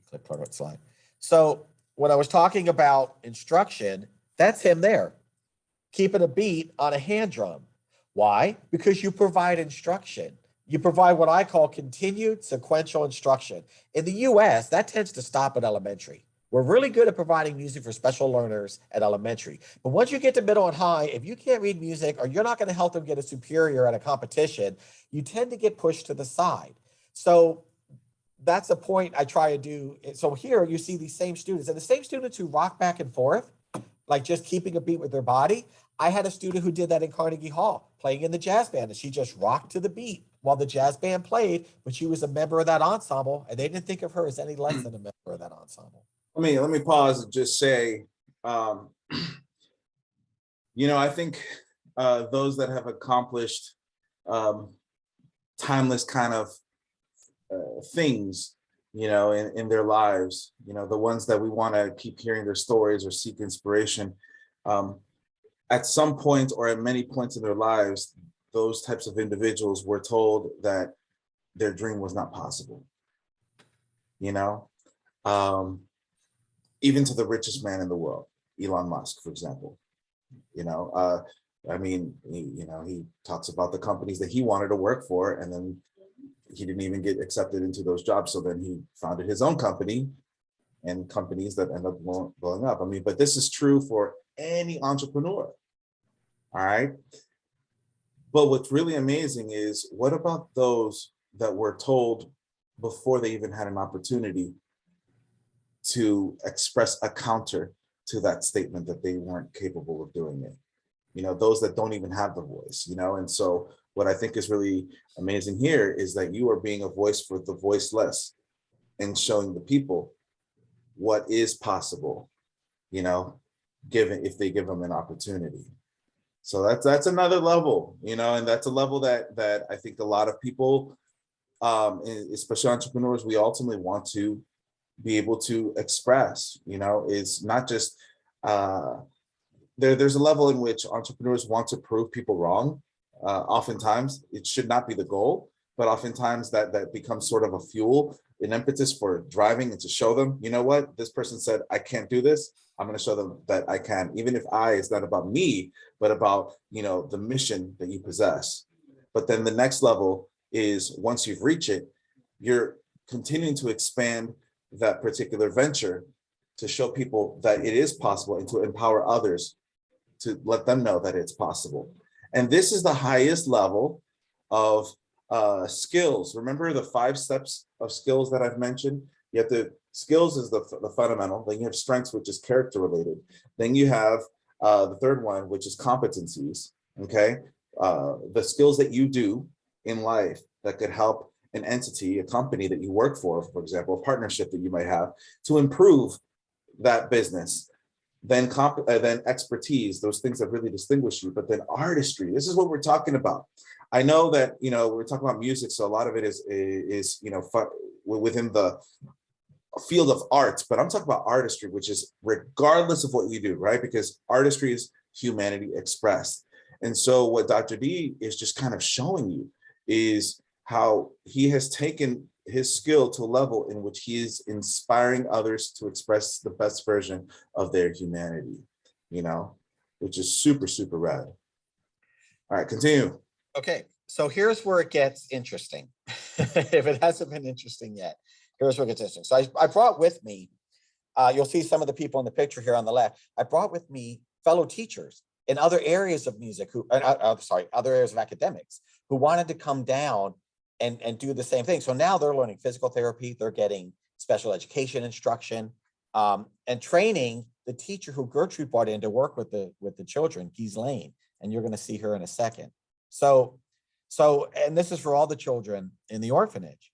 Click product slide. So when I was talking about instruction, that's him there, keeping a beat on a hand drum. Why? Because you provide instruction. You provide what I call continued sequential instruction. In the US, that tends to stop at elementary. We're really good at providing music for special learners at elementary. But once you get to middle and high, if you can't read music or you're not going to help them get a superior at a competition, you tend to get pushed to the side. So that's a point I try to do. So here you see these same students, and the same students who rock back and forth, like just keeping a beat with their body. I had a student who did that in Carnegie Hall, playing in the jazz band, and she just rocked to the beat while the jazz band played, but she was a member of that ensemble, and they didn't think of her as any less than a member of that ensemble. Let me pause and just say, I think those that have accomplished timeless kind of things, in their lives, the ones that we want to keep hearing their stories or seek inspiration, at some point or at many points in their lives, those types of individuals were told that their dream was not possible. Even to the richest man in the world, Elon Musk, for example. He talks about the companies that he wanted to work for, and then he didn't even get accepted into those jobs. So then he founded his own company, and companies that end up blowing up. But this is true for any entrepreneur. All right. But what's really amazing is, what about those that were told before they even had an opportunity to express a counter to that statement that they weren't capable of doing it. You know, those that don't even have the voice, you know? And so what I think is really amazing here is that you are being a voice for the voiceless and showing the people what is possible, you know, given if they give them an opportunity. So that's another level, you know, and that's a level that I think a lot of people, especially entrepreneurs, we ultimately want to be able to express, you know, is not just, there's a level in which entrepreneurs want to prove people wrong. Oftentimes it should not be the goal, but oftentimes that becomes sort of a fuel, an impetus for driving and to show them, you know what, this person said, I can't do this. I'm going to show them that I can, even if it's not about me, but about, you know, the mission that you possess. But then the next level is once you've reached it, you're continuing to expand that particular venture to show people that it is possible and to empower others to let them know that it's possible. And this is the highest level of skills. Remember the 5 steps of skills that I've mentioned? You have to, skills is the fundamental, then you have strengths, which is character related. Then you have the third one, which is competencies, okay? The skills that you do in life that could help an entity, a company that you work for example, a partnership that you might have to improve that business. Then expertise, those things that really distinguish you, but then artistry, this is what we're talking about. I know that, you know, we're talking about music, so a lot of it is you know, within the field of arts, but I'm talking about artistry, which is regardless of what you do, right? Because artistry is humanity expressed. And so what Dr. D is just kind of showing you is how he has taken his skill to a level in which he is inspiring others to express the best version of their humanity, you know, which is super, super rad. All right, continue. Okay, so here's where it gets interesting. If it hasn't been interesting yet, here's where it gets interesting. So I brought with me, you'll see some of the people in the picture here on the left. I brought with me fellow teachers in other areas of music, other areas of academics who wanted to come down and do the same thing. So now they're learning physical therapy, they're getting special education instruction, and training the teacher who Gertrude brought in to work with the children, Ghislaine, and you're gonna see her in a second. So, and this is for all the children in the orphanage.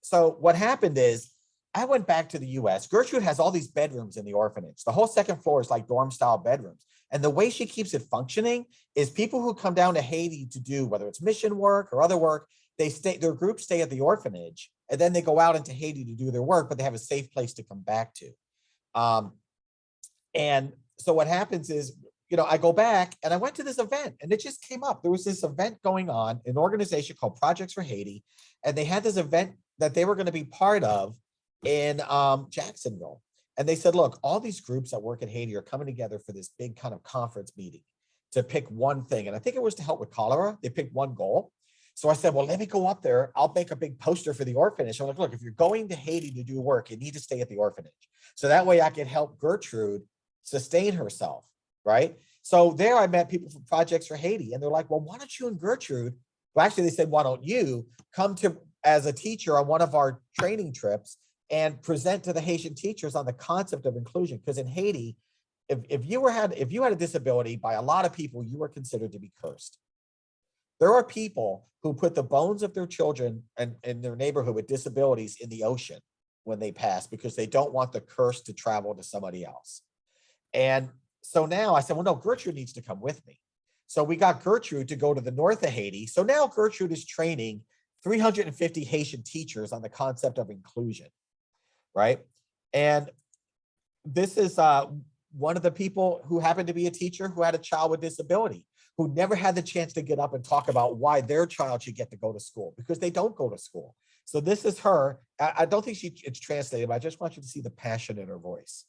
So what happened is, I went back to the US. Gertrude has all these bedrooms in the orphanage. The whole second floor is like dorm style bedrooms. And the way she keeps it functioning is people who come down to Haiti to do, whether it's mission work or other work, their groups stay at the orphanage and then they go out into Haiti to do their work, but they have a safe place to come back to. And so what happens is, you know, I go back and I went to this event and it just came up. There was this event going on, an organization called Projects for Haiti. And they had this event that they were going to be part of in Jacksonville. And they said, look, all these groups that work in Haiti are coming together for this big kind of conference meeting to pick one thing. And I think it was to help with cholera. They picked one goal. So I said, well, let me go up there. I'll make a big poster for the orphanage. I'm like, look, if you're going to Haiti to do work, you need to stay at the orphanage. So that way I can help Gertrude sustain herself, right? So there I met people from Projects for Haiti. And they're like, well, why don't you and Gertrude, well, actually they said, why don't you come to as a teacher on one of our training trips and present to the Haitian teachers on the concept of inclusion? Because in Haiti, if you had a disability, by a lot of people, you were considered to be cursed. There are people who put the bones of their children and in their neighborhood with disabilities in the ocean when they pass because they don't want the curse to travel to somebody else. And so now I said, well, no, Gertrude needs to come with me. So we got Gertrude to go to the north of Haiti. So now Gertrude is training 350 Haitian teachers on the concept of inclusion. Right. And this is one of the people who happened to be a teacher who had a child with disability, who never had the chance to get up and talk about why their child should get to go to school because they don't go to school. So this is her. I don't think it's translated, but I just want you to see the passion in her voice.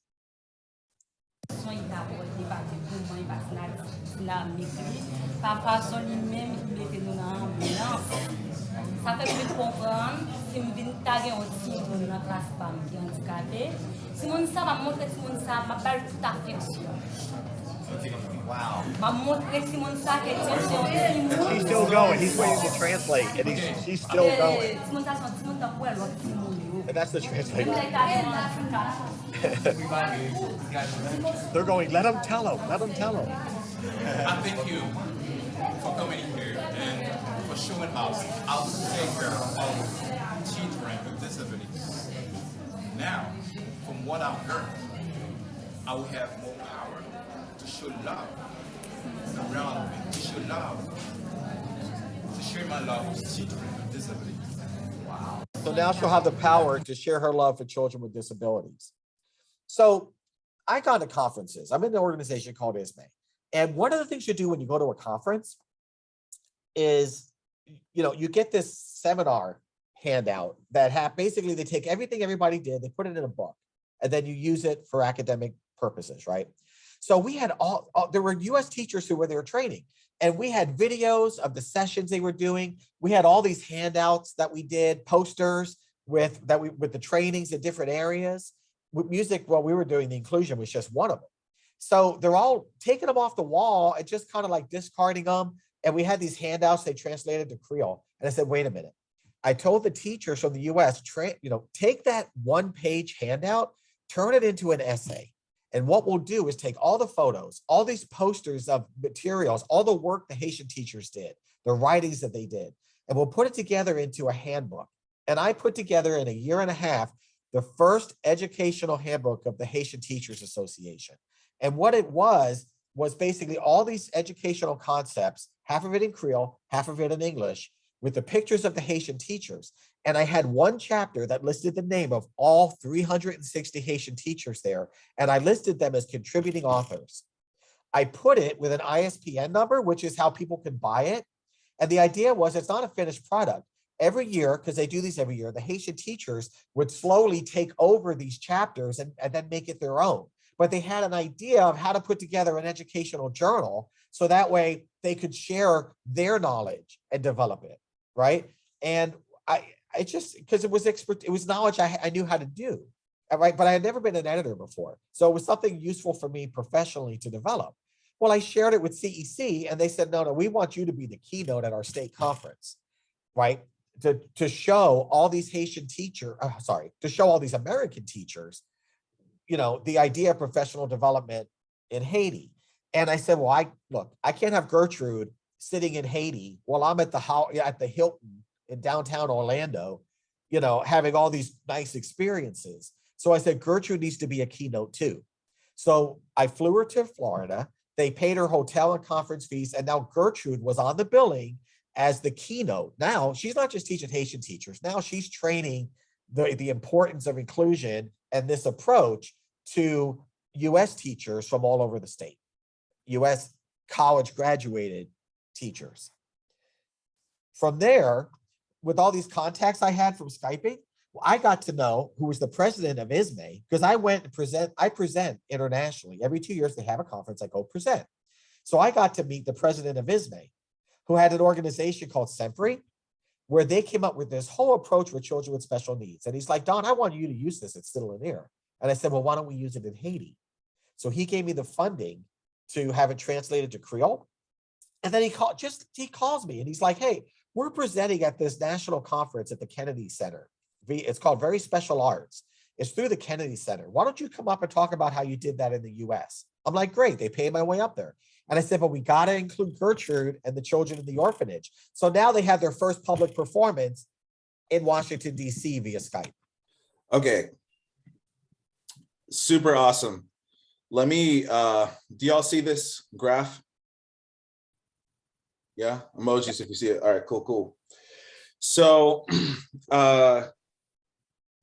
Ça fait plus comprendre si je viens taguer un petit monde dans la classe qui est handicapé. Si mon ça va montrer si mon ça m'a pas toute affection. Wow. M'a montrer si mon ça que c'est He's still going. He's waiting to translate and she's still going. Si mon ça c'est petit monde pour l'autre petit monde. And that's the translator. They're going, let them tell them, let them tell them. I thank you for coming here and for showing us how to take care of children with disabilities. Now, from what I've heard, I will have more power to show love around me, to show love, to share my love with children with disabilities. Wow. So now she'll have the power to share her love for children with disabilities. So I gone to conferences. I'm in an organization called ISME. And one of the things you do when you go to a conference is, you get this seminar handout that basically they take everything everybody did, they put it in a book, and then you use it for academic purposes, right? So we had there were US teachers who were there training, and we had videos of the sessions they were doing. We had all these handouts that we did, posters with the trainings in different areas. With music, well, we were doing the inclusion was just one of them. So they're all taking them off the wall and just kind of like discarding them. And we had these handouts they translated to Creole. And I said, wait a minute. I told the teachers from the US, take that one-page handout, turn it into an essay. And what we'll do is take all the photos, all these posters of materials, all the work the Haitian teachers did, the writings that they did, and we'll put it together into a handbook. And I put together in a year and a half, the first educational handbook of the Haitian Teachers Association. And what it was basically all these educational concepts, half of it in Creole, half of it in English, with the pictures of the Haitian teachers. And I had one chapter that listed the name of all 360 Haitian teachers there. And I listed them as contributing authors. I put it with an ISBN number, which is how people can buy it. And the idea was it's not a finished product. Every year, because they do these every year, the Haitian teachers would slowly take over these chapters and then make it their own. But they had an idea of how to put together an educational journal so that way they could share their knowledge and develop it, right? And I just, because it was knowledge I knew how to do, right? But I had never been an editor before. So it was something useful for me professionally to develop. Well, I shared it with CEC and they said, no, we want you to be the keynote at our state conference, right? To show all these Haitian to show all these American teachers, the idea of professional development in Haiti. And I said, well, I can't have Gertrude sitting in Haiti while I'm at the Hilton in downtown Orlando, having all these nice experiences. So I said, Gertrude needs to be a keynote too. So I flew her to Florida. They paid her hotel and conference fees. And now Gertrude was on the billing as the keynote. Now she's not just teaching Haitian teachers. Now she's training the importance of inclusion and this approach to US teachers from all over the state, US college graduated teachers. From there, with all these contacts I had from Skyping, I got to know who was the president of ISME, because I went and I present internationally. Every 2 years they have a conference, I go present. So I got to meet the president of ISME, who had an organization called Sempre, where they came up with this whole approach for children with special needs. And he's like, Don, I want you to use this. It's still in there. And I said, well, why don't we use it in Haiti? So he gave me the funding to have it translated to Creole. And then he calls me and he's like, hey, we're presenting at this national conference at the Kennedy Center. It's called Very Special Arts. It's through the Kennedy Center. Why don't you come up and talk about how you did that in the US? I'm like, great, they paid my way up there. And I said, but we got to include Gertrude and the children in the orphanage. So now they have their first public performance in Washington, DC via Skype. Okay. Super awesome. Let me, do y'all see this graph? Yeah, emojis if you see it. All right, cool. So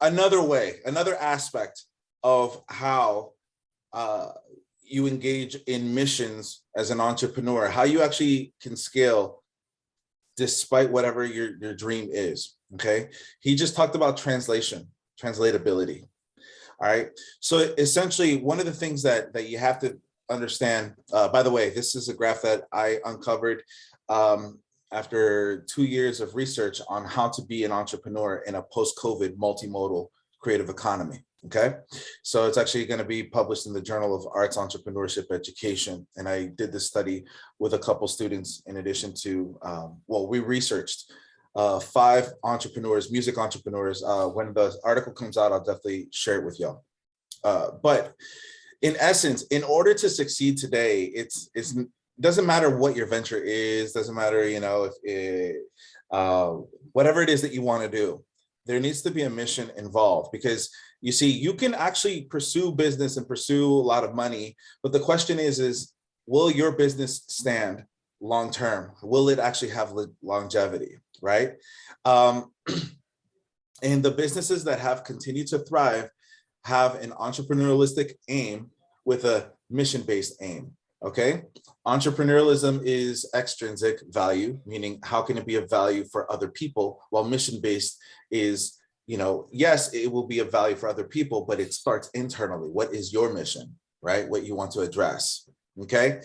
another aspect of how you engage in missions as an entrepreneur, how you actually can scale despite whatever your dream is, okay? He just talked about translatability, all right? So essentially, one of the things that you have to understand, by the way, this is a graph that I uncovered after 2 years of research on how to be an entrepreneur in a post-COVID multimodal creative economy. Okay, so it's actually going to be published in the Journal of Arts, Entrepreneurship, Education. And I did this study with a couple students in addition to, we researched 5 entrepreneurs, music entrepreneurs. When the article comes out, I'll definitely share it with y'all. But in essence, in order to succeed today, it's doesn't matter what your venture is, doesn't matter, you know, if it, whatever it is that you want to do, there needs to be a mission involved, because you see, you can actually pursue business and pursue a lot of money, but the question is will your business stand long term? Will it actually have longevity, right? And the businesses that have continued to thrive have an entrepreneurialistic aim with a mission-based aim. Okay, entrepreneurialism is extrinsic value, meaning how can it be of value for other people, while mission-based is, you know, yes, it will be of value for other people, but it starts internally. What is your mission, right? What you want to address. Okay,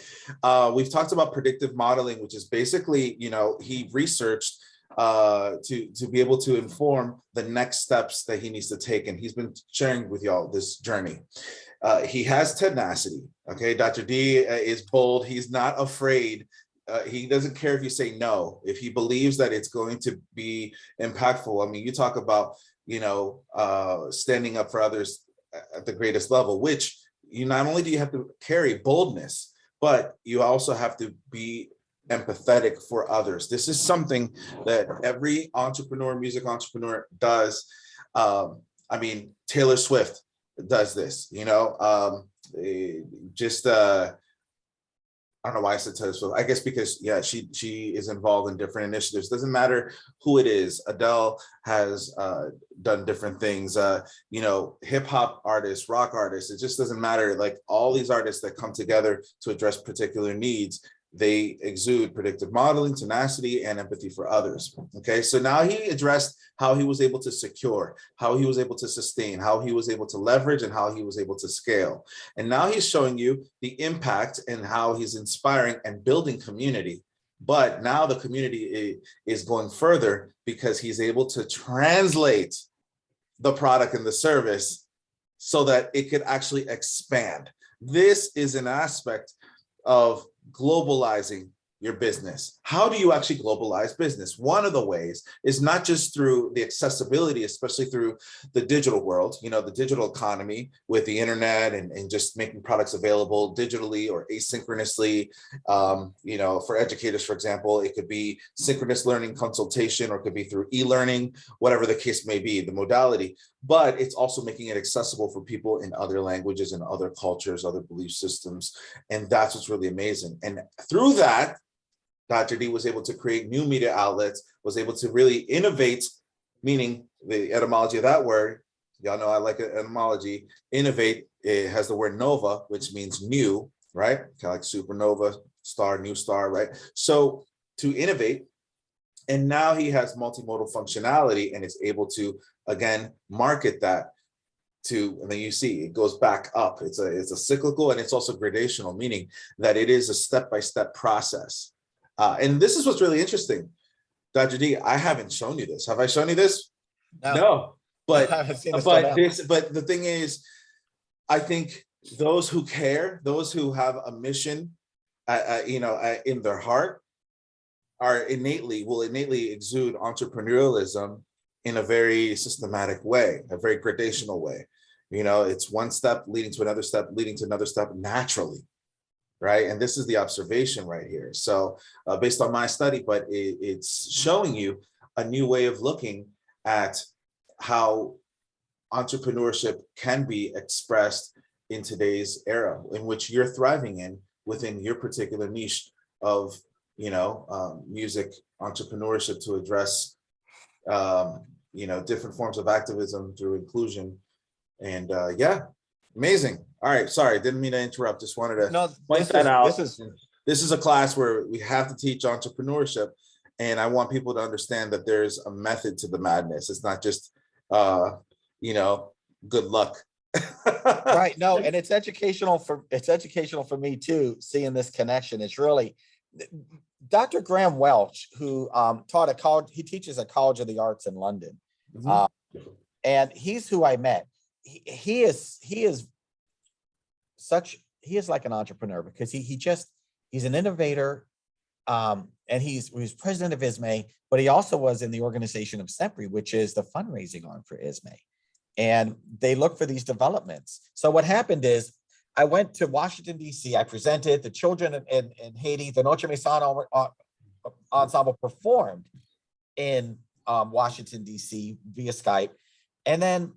we've talked about predictive modeling, which is basically, you know, he researched to be able to inform the next steps that he needs to take, and he's been sharing with y'all this journey. He has tenacity. Okay, Dr. D is bold. He's not afraid. He doesn't care if you say no. If he believes that it's going to be impactful. I mean, you talk about, you know, standing up for others at the greatest level, which you not only do you have to carry boldness, but you also have to be empathetic for others. This is something that every entrepreneur, music entrepreneur does. I mean, Taylor Swift does this, you know, I don't know why I said Taylor Swift. I guess because, yeah, she is involved in different initiatives. Doesn't matter who it is. Adele has done different things, you know, hip hop artists, rock artists. It just doesn't matter. Like all these artists that come together to address particular needs, they exude predictive modeling, tenacity, and empathy for others. Okay, so now he addressed how he was able to secure, how he was able to sustain, how he was able to leverage, and how he was able to scale. And now he's showing you the impact and how he's inspiring and building community. But now the community is going further because he's able to translate the product and the service so that it could actually expand. This is an aspect of globalizing your business. How do you actually globalize business? One of the ways is not just through the accessibility, especially through the digital world, you know, the digital economy with the internet and just making products available digitally or asynchronously. You know, for educators, for example, it could be synchronous learning consultation, or it could be through e-learning, whatever the case may be, the modality. But it's also making it accessible for people in other languages and other cultures, other belief systems. And that's what's really amazing. And through that, Dr. D was able to create new media outlets, was able to really innovate, meaning the etymology of that word, y'all know I like etymology, innovate, it has the word nova, which means new, right? Kind of like supernova, star, new star, right? So to innovate, and now he has multimodal functionality and is able to, again, market that to, and then you see it goes back up. It's a cyclical, and it's also gradational, meaning that it is a step-by-step process. And this is what's really interesting, Dr. D. I haven't shown you this. Have I shown you this? No. But but the thing is, I think those who care, those who have a mission, you know, in their heart, will innately exude entrepreneurialism in a very systematic way, a very gradational way. You know, it's one step leading to another step, leading to another step naturally. Right. And this is the observation right here. So based on my study, but it's showing you a new way of looking at how entrepreneurship can be expressed in today's era, in which you're thriving in within your particular niche of, you know, music entrepreneurship to address, you know, different forms of activism through inclusion. And yeah, amazing. All right, sorry, didn't mean to interrupt. Just wanted to point that out. This is a class where we have to teach entrepreneurship, and I want people to understand that there's a method to the madness. It's not just, you know, good luck. Right. No, and it's educational for me too. Seeing this connection, it's really Dr. Graham Welch, who he teaches at College of the Arts in London, and he's who I met. He is like an entrepreneur because he's an innovator And he was president of ISME, but he also was in the organization of SEPRI, which is the fundraising arm for ISME. And they look for these developments. So what happened is I went to Washington, D.C. I presented the children in Haiti. The Notre Maison ensemble performed in Washington, D.C. via Skype. And then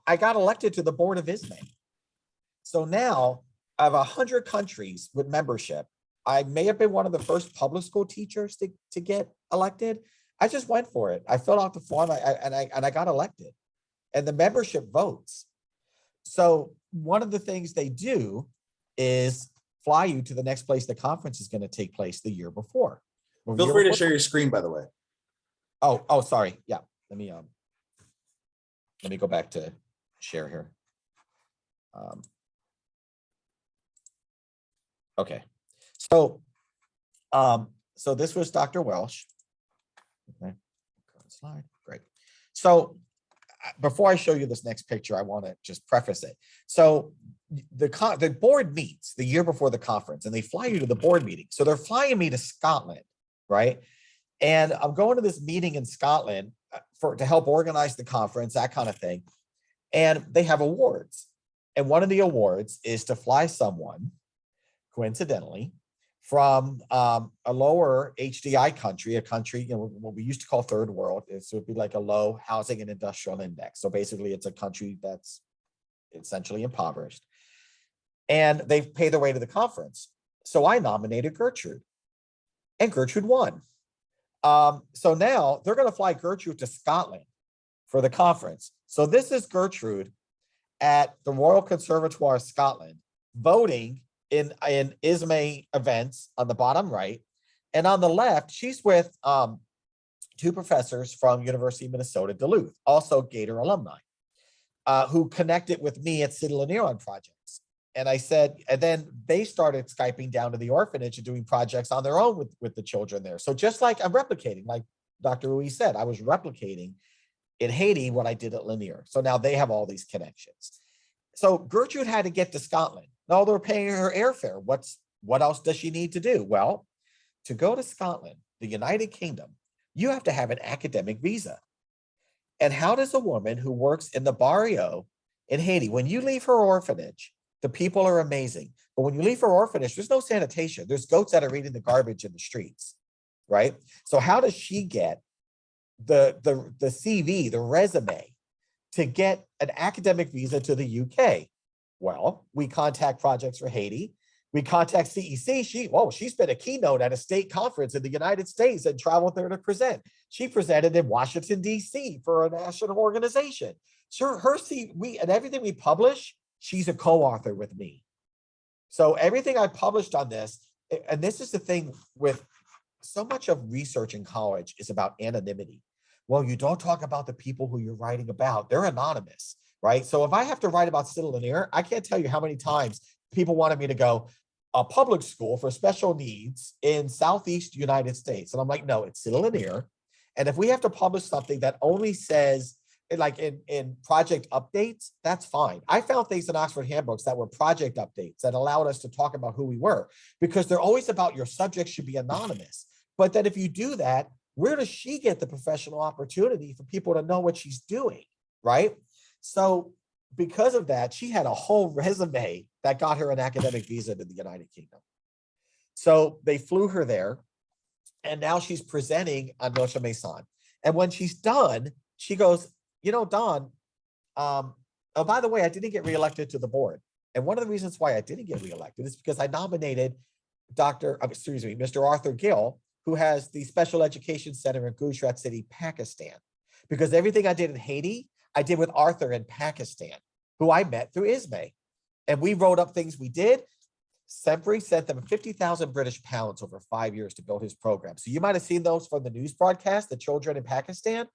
I got elected to the board of ISME. So now I have 100 countries with membership. I may have been one of the first public school teachers to get elected. I just went for it. I filled out the form and I got elected. And the membership votes. So one of the things they do is fly you to the next place the conference is going to take place the year before. Feel free to share your screen, by the way. Oh, sorry. Yeah. Let me go back to share here. Okay. So this was Dr. Welsh. Okay. Slide. Great. So before I show you this next picture, I want to just preface it. So the board meets the year before the conference and they fly you to the board meeting. So they're flying me to Scotland, right? And I'm going to this meeting in Scotland to help organize the conference, that kind of thing. And they have awards. And one of the awards is to fly someone, coincidentally, from a lower HDI country, a country, what we used to call third world. It would be like a low housing and industrial index. So basically it's a country that's essentially impoverished. And they pay their way to the conference. So I nominated Gertrude and Gertrude won. So now they're going to fly Gertrude to Scotland for the conference. So this is Gertrude at the Royal Conservatoire of Scotland voting in ISME events on the bottom right. And on the left, she's with two professors from University of Minnesota, Duluth, also Gator alumni, who connected with me at City Lanier on projects. And I said, and then they started Skyping down to the orphanage and doing projects on their own with the children there. So just like I'm replicating, like Dr. Ruiz said, I was replicating in Haiti what I did at Lanier. So now they have all these connections. So Gertrude had to get to Scotland. No, they're paying her airfare. What else does she need to do? Well, to go to Scotland, the United Kingdom, you have to have an academic visa. And how does a woman who works in the barrio in Haiti, when you leave her orphanage, the people are amazing. But when you leave her orphanage, there's no sanitation. There's goats that are eating the garbage in the streets, right? So how does she get the CV, the resume, to get an academic visa to the UK? Well, we contact Projects for Haiti. We contact CEC. She's been a keynote at a state conference in the United States and traveled there to present. She presented in Washington, D.C. for a national organization. Sure, her CV, and everything we publish, she's a co-author with me. So everything I published on this, and this is the thing with so much of research in college is about anonymity. Well, you don't talk about the people who you're writing about. They're anonymous, right? So if I have to write about City Lanier, I can't tell you how many times people wanted me to go a public school for special needs in Southeast United States. And I'm like, no, it's City Lanier. And if we have to publish something that only says, like in project updates, that's fine. I found things in Oxford handbooks that were project updates that allowed us to talk about who we were, because they're always about your subject should be anonymous. But then if you do that, where does she get the professional opportunity for people to know what she's doing, right? So because of that, she had a whole resume that got her an academic visa to the United Kingdom. So they flew her there, and now she's presenting on Notre Maison. And when she's done, she goes, Don, oh, by the way, I didn't get reelected to the board. And one of the reasons why I didn't get reelected is because I nominated Mr. Arthur Gill, who has the Special Education Center in Gujarat City, Pakistan. Because everything I did in Haiti, I did with Arthur in Pakistan, who I met through ISME. And we wrote up things we did. SEPRI sent them 50,000 British pounds over 5 years to build his program. So you might have seen those from the news broadcast, the children in Pakistan.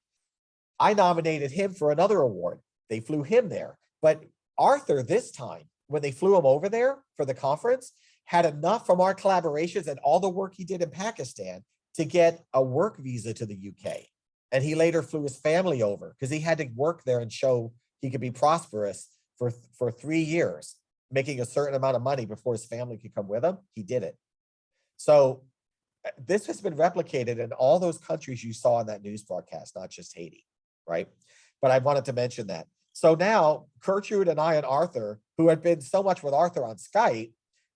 I nominated him for another award. They flew him there. But Arthur, this time, when they flew him over there for the conference, had enough from our collaborations and all the work he did in Pakistan to get a work visa to the UK. And he later flew his family over because he had to work there and show he could be prosperous for 3 years, making a certain amount of money before his family could come with him. He did it. So this has been replicated in all those countries you saw in that news broadcast, not just Haiti, right? But I wanted to mention that. So now Gertrude and I and Arthur, who had been so much with Arthur on Skype,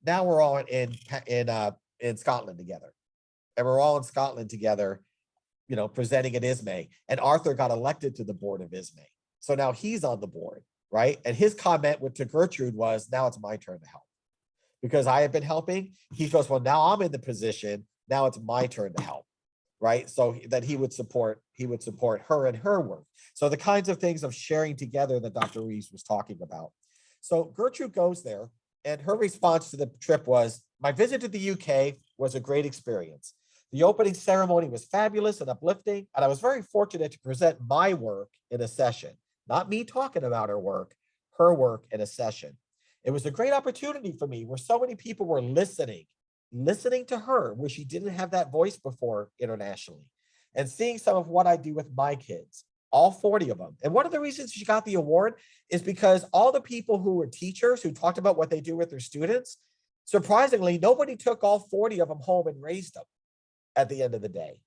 now we're all in Scotland together. And we're all in Scotland together, you know, presenting at ISME. And Arthur got elected to the board of ISME. So now he's on the board, right? And his comment to Gertrude was, now it's my turn to help. Because I have been helping, he goes, well, now I'm in the position, now it's my turn to help, right? So that he would support her and her work. So the kinds of things of sharing together that Dr. Reeves was talking about. So Gertrude goes there, and her response to the trip was, my visit to the UK was a great experience. The opening ceremony was fabulous and uplifting, and I was very fortunate to present my work in a session. Not me talking about her work in a session. It was a great opportunity for me where so many people were listening to her, where she didn't have that voice before internationally, and seeing some of what I do with my kids, all 40 of them. And one of the reasons she got the award is because all the people who were teachers who talked about what they do with their students, surprisingly, nobody took all 40 of them home and raised them at the end of the day.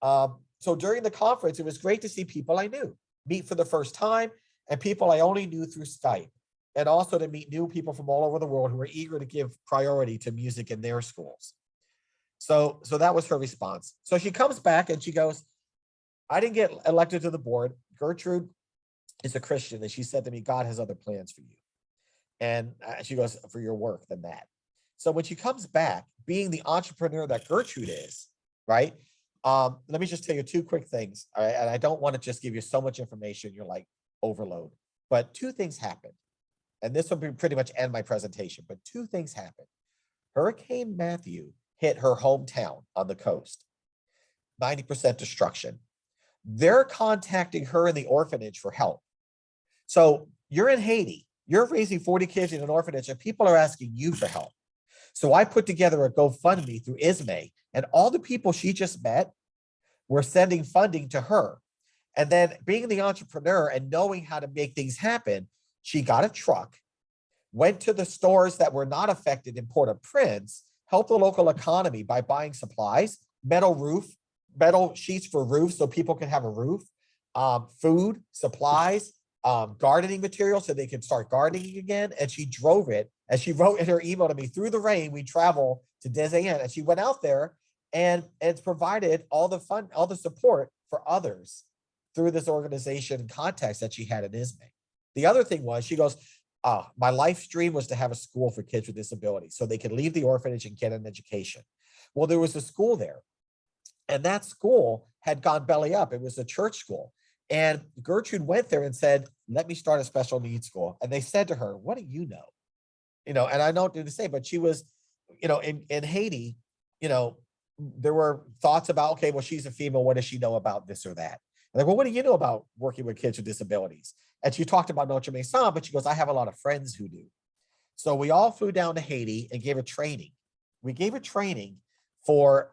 So during the conference, it was great to see people I knew meet for the first time, and people I only knew through Skype, and also to meet new people from all over the world who were eager to give priority to music in their schools. So that was her response. So she comes back and she goes, I didn't get elected to the board. Gertrude is a Christian, and she said to me, God has other plans for you. And she goes, for your work than that. So when she comes back, being the entrepreneur that Gertrude is, right? Let me just tell you two quick things. All right? And I don't want to just give you so much information, you're like overload. But two things happened. And this will be pretty much end my presentation, but two things happened. Hurricane Matthew hit her hometown on the coast, 90% destruction. They're contacting her in the orphanage for help. So you're in Haiti, you're raising 40 kids in an orphanage, and people are asking you for help. So I put together a GoFundMe through ISME, and all the people she just met were sending funding to her. And then being the entrepreneur and knowing how to make things happen, she got a truck, went to the stores that were not affected in Port-au-Prince, helped the local economy by buying supplies, metal sheets for roofs so people can have a roof, food, supplies, gardening materials so they could start gardening again. And she drove it, as she wrote in her email to me, through the rain, we travel to Des Anne. And she went out there and it's provided all the fun, all the support for others through this organization and contacts that she had in ISME. The other thing was, she goes, my life's dream was to have a school for kids with disabilities so they could leave the orphanage and get an education. Well, there was a school there, and that school had gone belly up. It was a church school. And Gertrude went there and said, let me start a special needs school. And they said to her, what do you know? You know, and I don't do to say, but she was, you know, in Haiti, you know, there were thoughts about, okay, well, she's a female. What does she know about this or that? And like, well, what do you know about working with kids with disabilities? And she talked about Notre Dame, but she goes, I have a lot of friends who do. So we all flew down to Haiti and gave a training. We gave a training for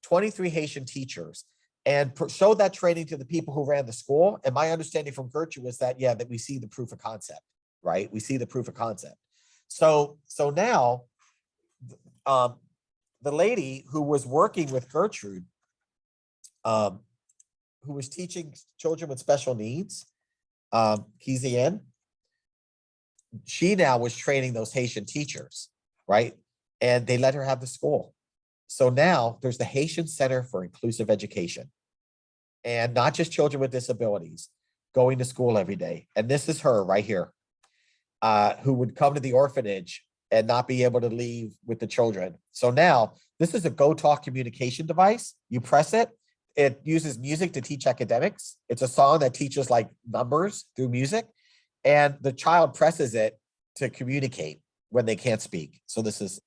23 Haitian teachers and showed that training to the people who ran the school. And my understanding from Gertrude was that, yeah, that we see the proof of concept, right? We see the proof of concept. So now the lady who was working with Gertrude, who was teaching children with special needs, Kizian, she now was training those Haitian teachers, right? And they let her have the school. So now there's the Haitian Center for Inclusive Education, and not just children with disabilities going to school every day. And this is her right here, who would come to the orphanage and not be able to leave with the children. So now this is a GoTalk communication device. You press it. It uses music to teach academics. It's a song that teaches like numbers through music, and the child presses it to communicate when they can't speak. So this is.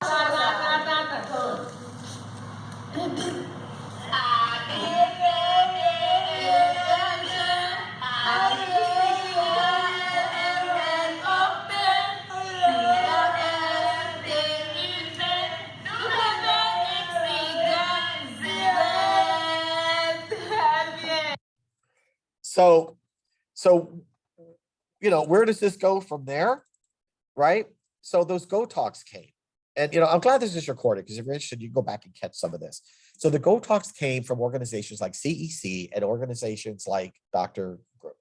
So, you know, where does this go from there? Right? So those Go Talks came. And, I'm glad this is recorded because if you're interested, you can go back and catch some of this. So the Go Talks came from organizations like CEC and organizations like Dr.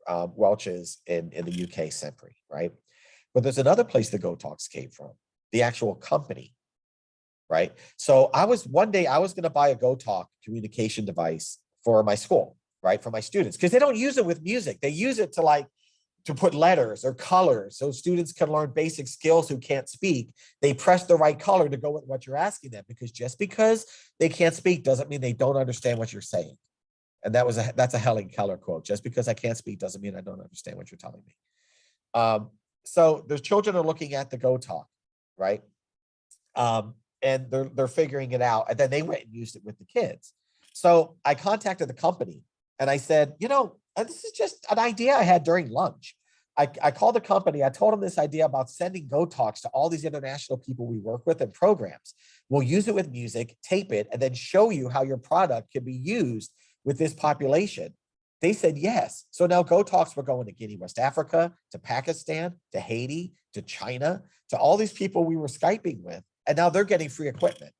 Welch's in the UK, Sempri, right? But there's another place the Go Talks came from, the actual company, right? So one day I was going to buy a Go Talk communication device for my school, right? For my students, because they don't use it with music. They use it to put letters or colors so students can learn basic skills who can't speak. They press the right color to go with what you're asking them, because just because they can't speak doesn't mean they don't understand what you're saying. And that's a Helen Keller quote. Just because I can't speak doesn't mean I don't understand what you're telling me. So there's children are looking at the Go Talk, right? And they're figuring it out. And then they went and used it with the kids. So I contacted the company and I said, this is just an idea I had during lunch. I called the company. I told them this idea about sending Go Talks to all these international people we work with and programs. We'll use it with music, tape it, and then show you how your product can be used with this population. They said yes. So now Go Talks were going to Guinea, West Africa, to Pakistan, to Haiti, to China, to all these people we were Skyping with. And now they're getting free equipment,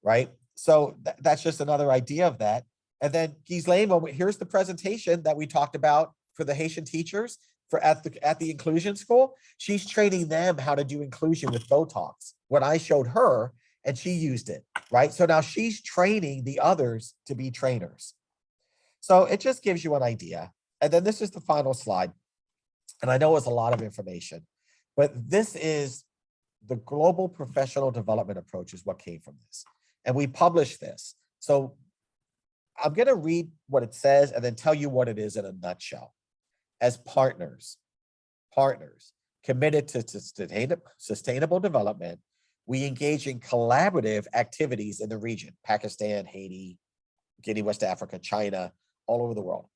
right? So that's just another idea of that. And then Ghislaine, here's the presentation that we talked about for the Haitian teachers at the inclusion school. She's training them how to do inclusion with Go Talks. When I showed her, and she used it, right? So now she's training the others to be trainers. So it just gives you an idea. And then this is the final slide. And I know it's a lot of information, but this is the global professional development approach is what came from this. And we published this. So I'm going to read what it says and then tell you what it is in a nutshell. As partners committed to sustainable development, we engage in collaborative activities in the region, Pakistan, Haiti, Guinea, West Africa, China, all over the world.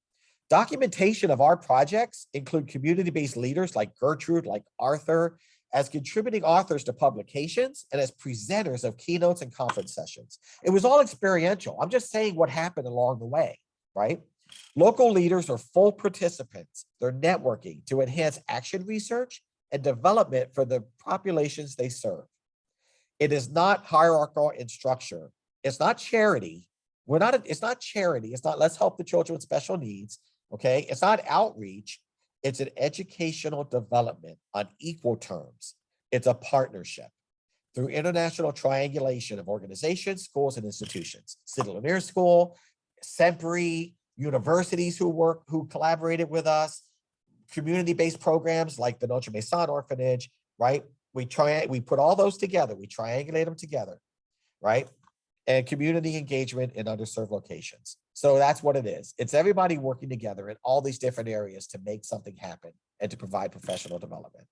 Documentation of our projects include community-based leaders like Gertrude, like Arthur, as contributing authors to publications and as presenters of keynotes and conference sessions. It was all experiential. I'm just saying what happened along the way, right? Local leaders are full participants. They're networking to enhance action research and development for the populations they serve. It is not hierarchical in structure. It's not charity. It's not charity. It's not let's help the children with special needs. Okay. It's not outreach. It's an educational development on equal terms. It's a partnership through international triangulation of organizations, schools, and institutions. Sid Lanier School, Sempri, universities who collaborated with us, community-based programs like the Notre Maison Orphanage, right? We put all those together. We triangulate them together, right? And community engagement in underserved locations. So that's what it is. It's everybody working together in all these different areas to make something happen and to provide professional development.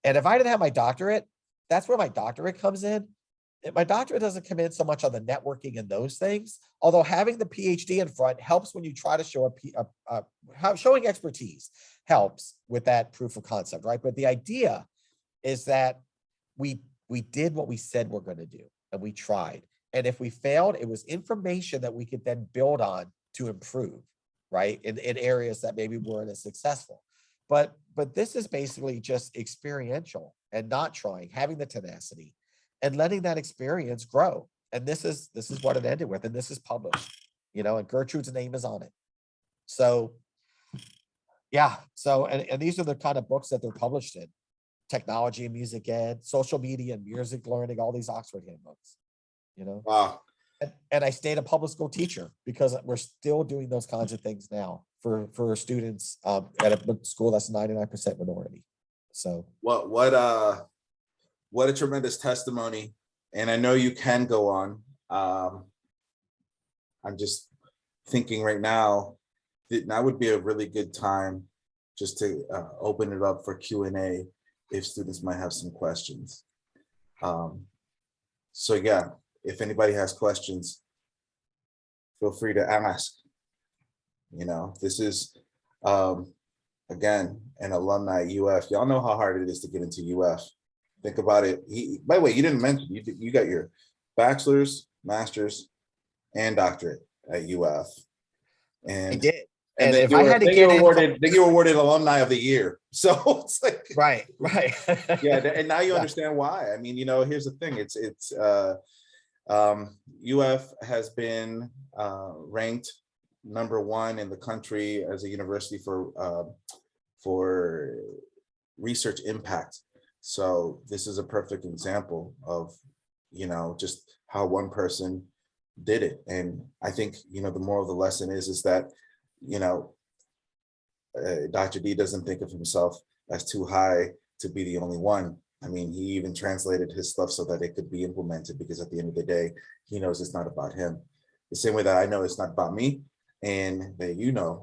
And if I didn't have my doctorate, that's where my doctorate comes in. My doctorate doesn't come in so much on the networking and those things, although having the PhD in front helps when you try to show showing expertise helps with that proof of concept, right? But the idea is that we did what we said we're going to do, and we tried. And if we failed, it was information that we could then build on to improve, right? In areas that maybe weren't as successful. But this is basically just experiential and not trying, having the tenacity and letting that experience grow. And this is what it ended with. And this is published, and Gertrude's name is on it. So yeah. So, and these are the kind of books that they're published in: technology and music ed, social media and music learning, all these Oxford handbooks. Wow. And I stayed a public school teacher because we're still doing those kinds of things now for students at a school that's 99% minority. So what a tremendous testimony. And I know you can go on. I'm just thinking right now that would be a really good time just to open it up for Q&A if students might have some questions. So yeah. If anybody has questions, feel free to ask. This is, again, an alumni at UF. Y'all know how hard it is to get into UF. Think about it. By the way, you didn't mention, you got your bachelor's, master's, and doctorate at UF. And And then if I had to then get you were awarded alumni of the year. So it's like, right. yeah. And now you understand why. I mean, here's the thing. It's UF has been ranked #1 in the country as a university for research impact. So this is a perfect example of, just how one person did it. And I think, the moral of the lesson is that, Dr. D doesn't think of himself as too high to be the only one. I mean, he even translated his stuff so that it could be implemented, because at the end of the day, he knows it's not about him. The same way that I know it's not about me, and that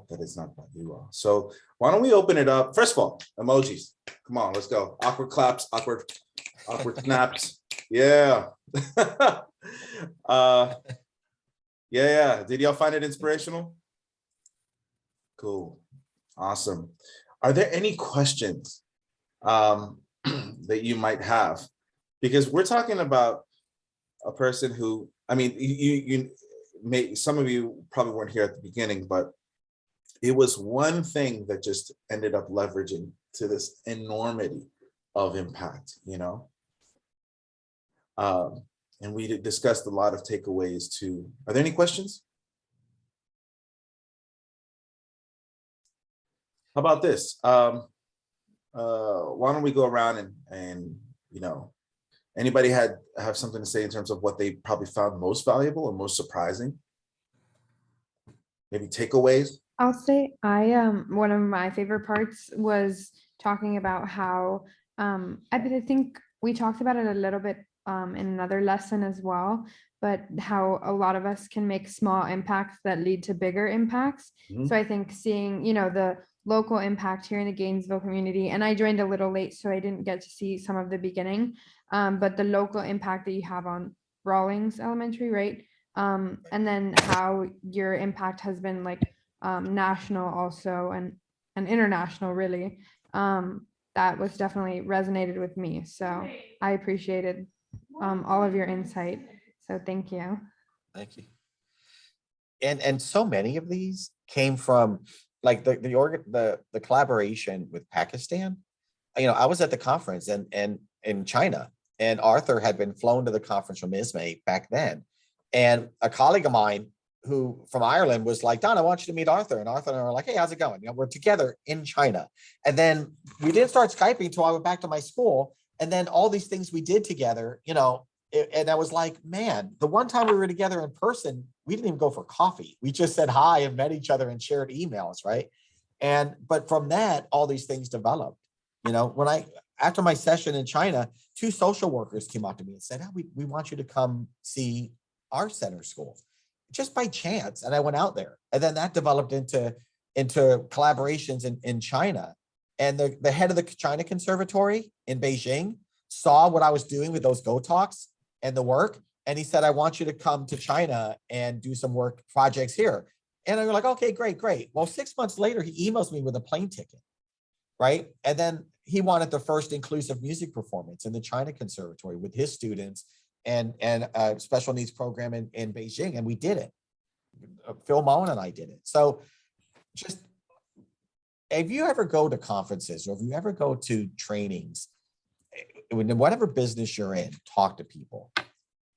that it's not about you all. So why don't we open it up? First of all, emojis. Come on, let's go. Awkward claps, awkward snaps. Yeah. Yeah. Did y'all find it inspirational? Cool. Awesome. Are there any questions that you might have? Because we're talking about a person who, I mean, some of you probably weren't here at the beginning, but it was one thing that just ended up leveraging to this enormity of impact, and we discussed a lot of takeaways too. Are there any questions? How about this? Why don't we go around and anybody have something to say in terms of what they probably found most valuable or most surprising? Maybe takeaways? I'll say one of my favorite parts was talking about how I think we talked about it a little bit in another lesson as well, but how a lot of us can make small impacts that lead to bigger impacts. So I think seeing, the local impact here in the Gainesville community, and I joined a little late, so I didn't get to see some of the beginning, but the local impact that you have on Rawlings Elementary, right? And then how your impact has been like national also and international, really. That was definitely resonated with me. So I appreciated all of your insight. So thank you. Thank you. And so many of these came from like the collaboration with Pakistan. I was at the conference and in China, and Arthur had been flown to the conference from ISME back then. And a colleague of mine who from Ireland was like, Don, I want you to meet Arthur. And Arthur and I were like, hey, how's it going? We're together in China. And then we didn't start Skyping until I went back to my school. And then all these things we did together, and I was like, man, the one time we were together in person, we didn't even go for coffee. We just said hi and met each other and shared emails, right? But from that, all these things developed. After my session in China, 2 social workers came up to me and said, oh, we want you to come see our center school, just by chance. And I went out there, and then that developed into collaborations in China. And the head of the China Conservatory in Beijing saw what I was doing with those Go Talks and the work. And he said, I want you to come to China and do some work projects here. And I was like, okay, great. Well, 6 months later, he emails me with a plane ticket, right? And then he wanted the first inclusive music performance in the China Conservatory with his students and a special needs program in Beijing. And we did it. Phil Moen and I did it. So just, if you ever go to conferences or if you ever go to trainings, whatever business you're in, talk to people,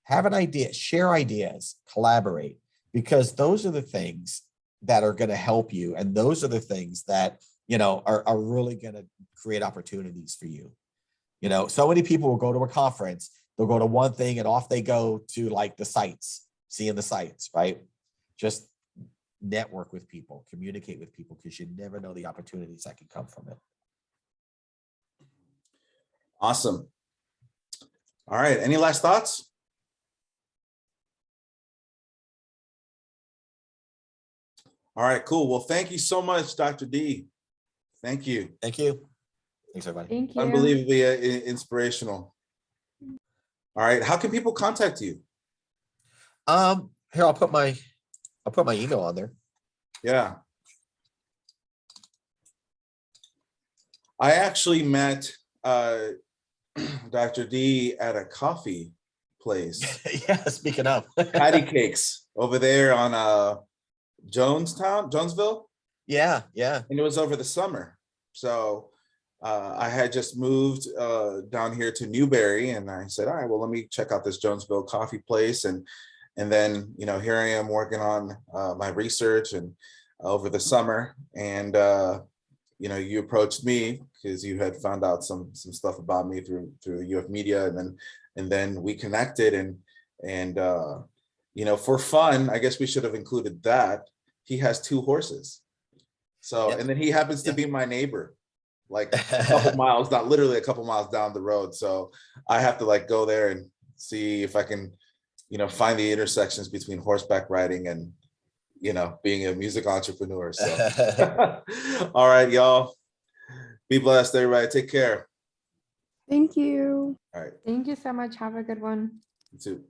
have an idea, share ideas, collaborate, because those are the things that are going to help you. And those are the things that, are really going to create opportunities for you. So many people will go to a conference, they'll go to one thing and off they go to like the sites, seeing the sites, right? Just network with people, communicate with people, because you never know the opportunities that can come from it. Awesome. All right. Any last thoughts? All right, cool. Well, thank you so much, Dr. D. Thank you. Thank you. Thanks, everybody. Thank you. Unbelievably inspirational. All right. How can people contact you? Here, I'll put my email on there. Yeah. I actually met Dr. D at a coffee place. Yeah, speaking of. Patty Cakes over there on Jonesville. Yeah, yeah. And it was over the summer. So I had just moved down here to Newberry, and I said, all right, well, let me check out this Jonesville coffee place. And then, you know, here I am working on my research and over the summer. And, you know, you approached me because you had found out some stuff about me through the UF media. And then we connected and you know, for fun, I guess we should have included that. He has 2 horses. So, and then he happens to be my neighbor, like a couple miles, not literally a couple miles down the road. So I have to like go there and see if I can, you know, find the intersections between horseback riding and, you know, being a music entrepreneur. So, all right, y'all. Be blessed, everybody. Take care. Thank you. All right. Thank you so much. Have a good one. You too.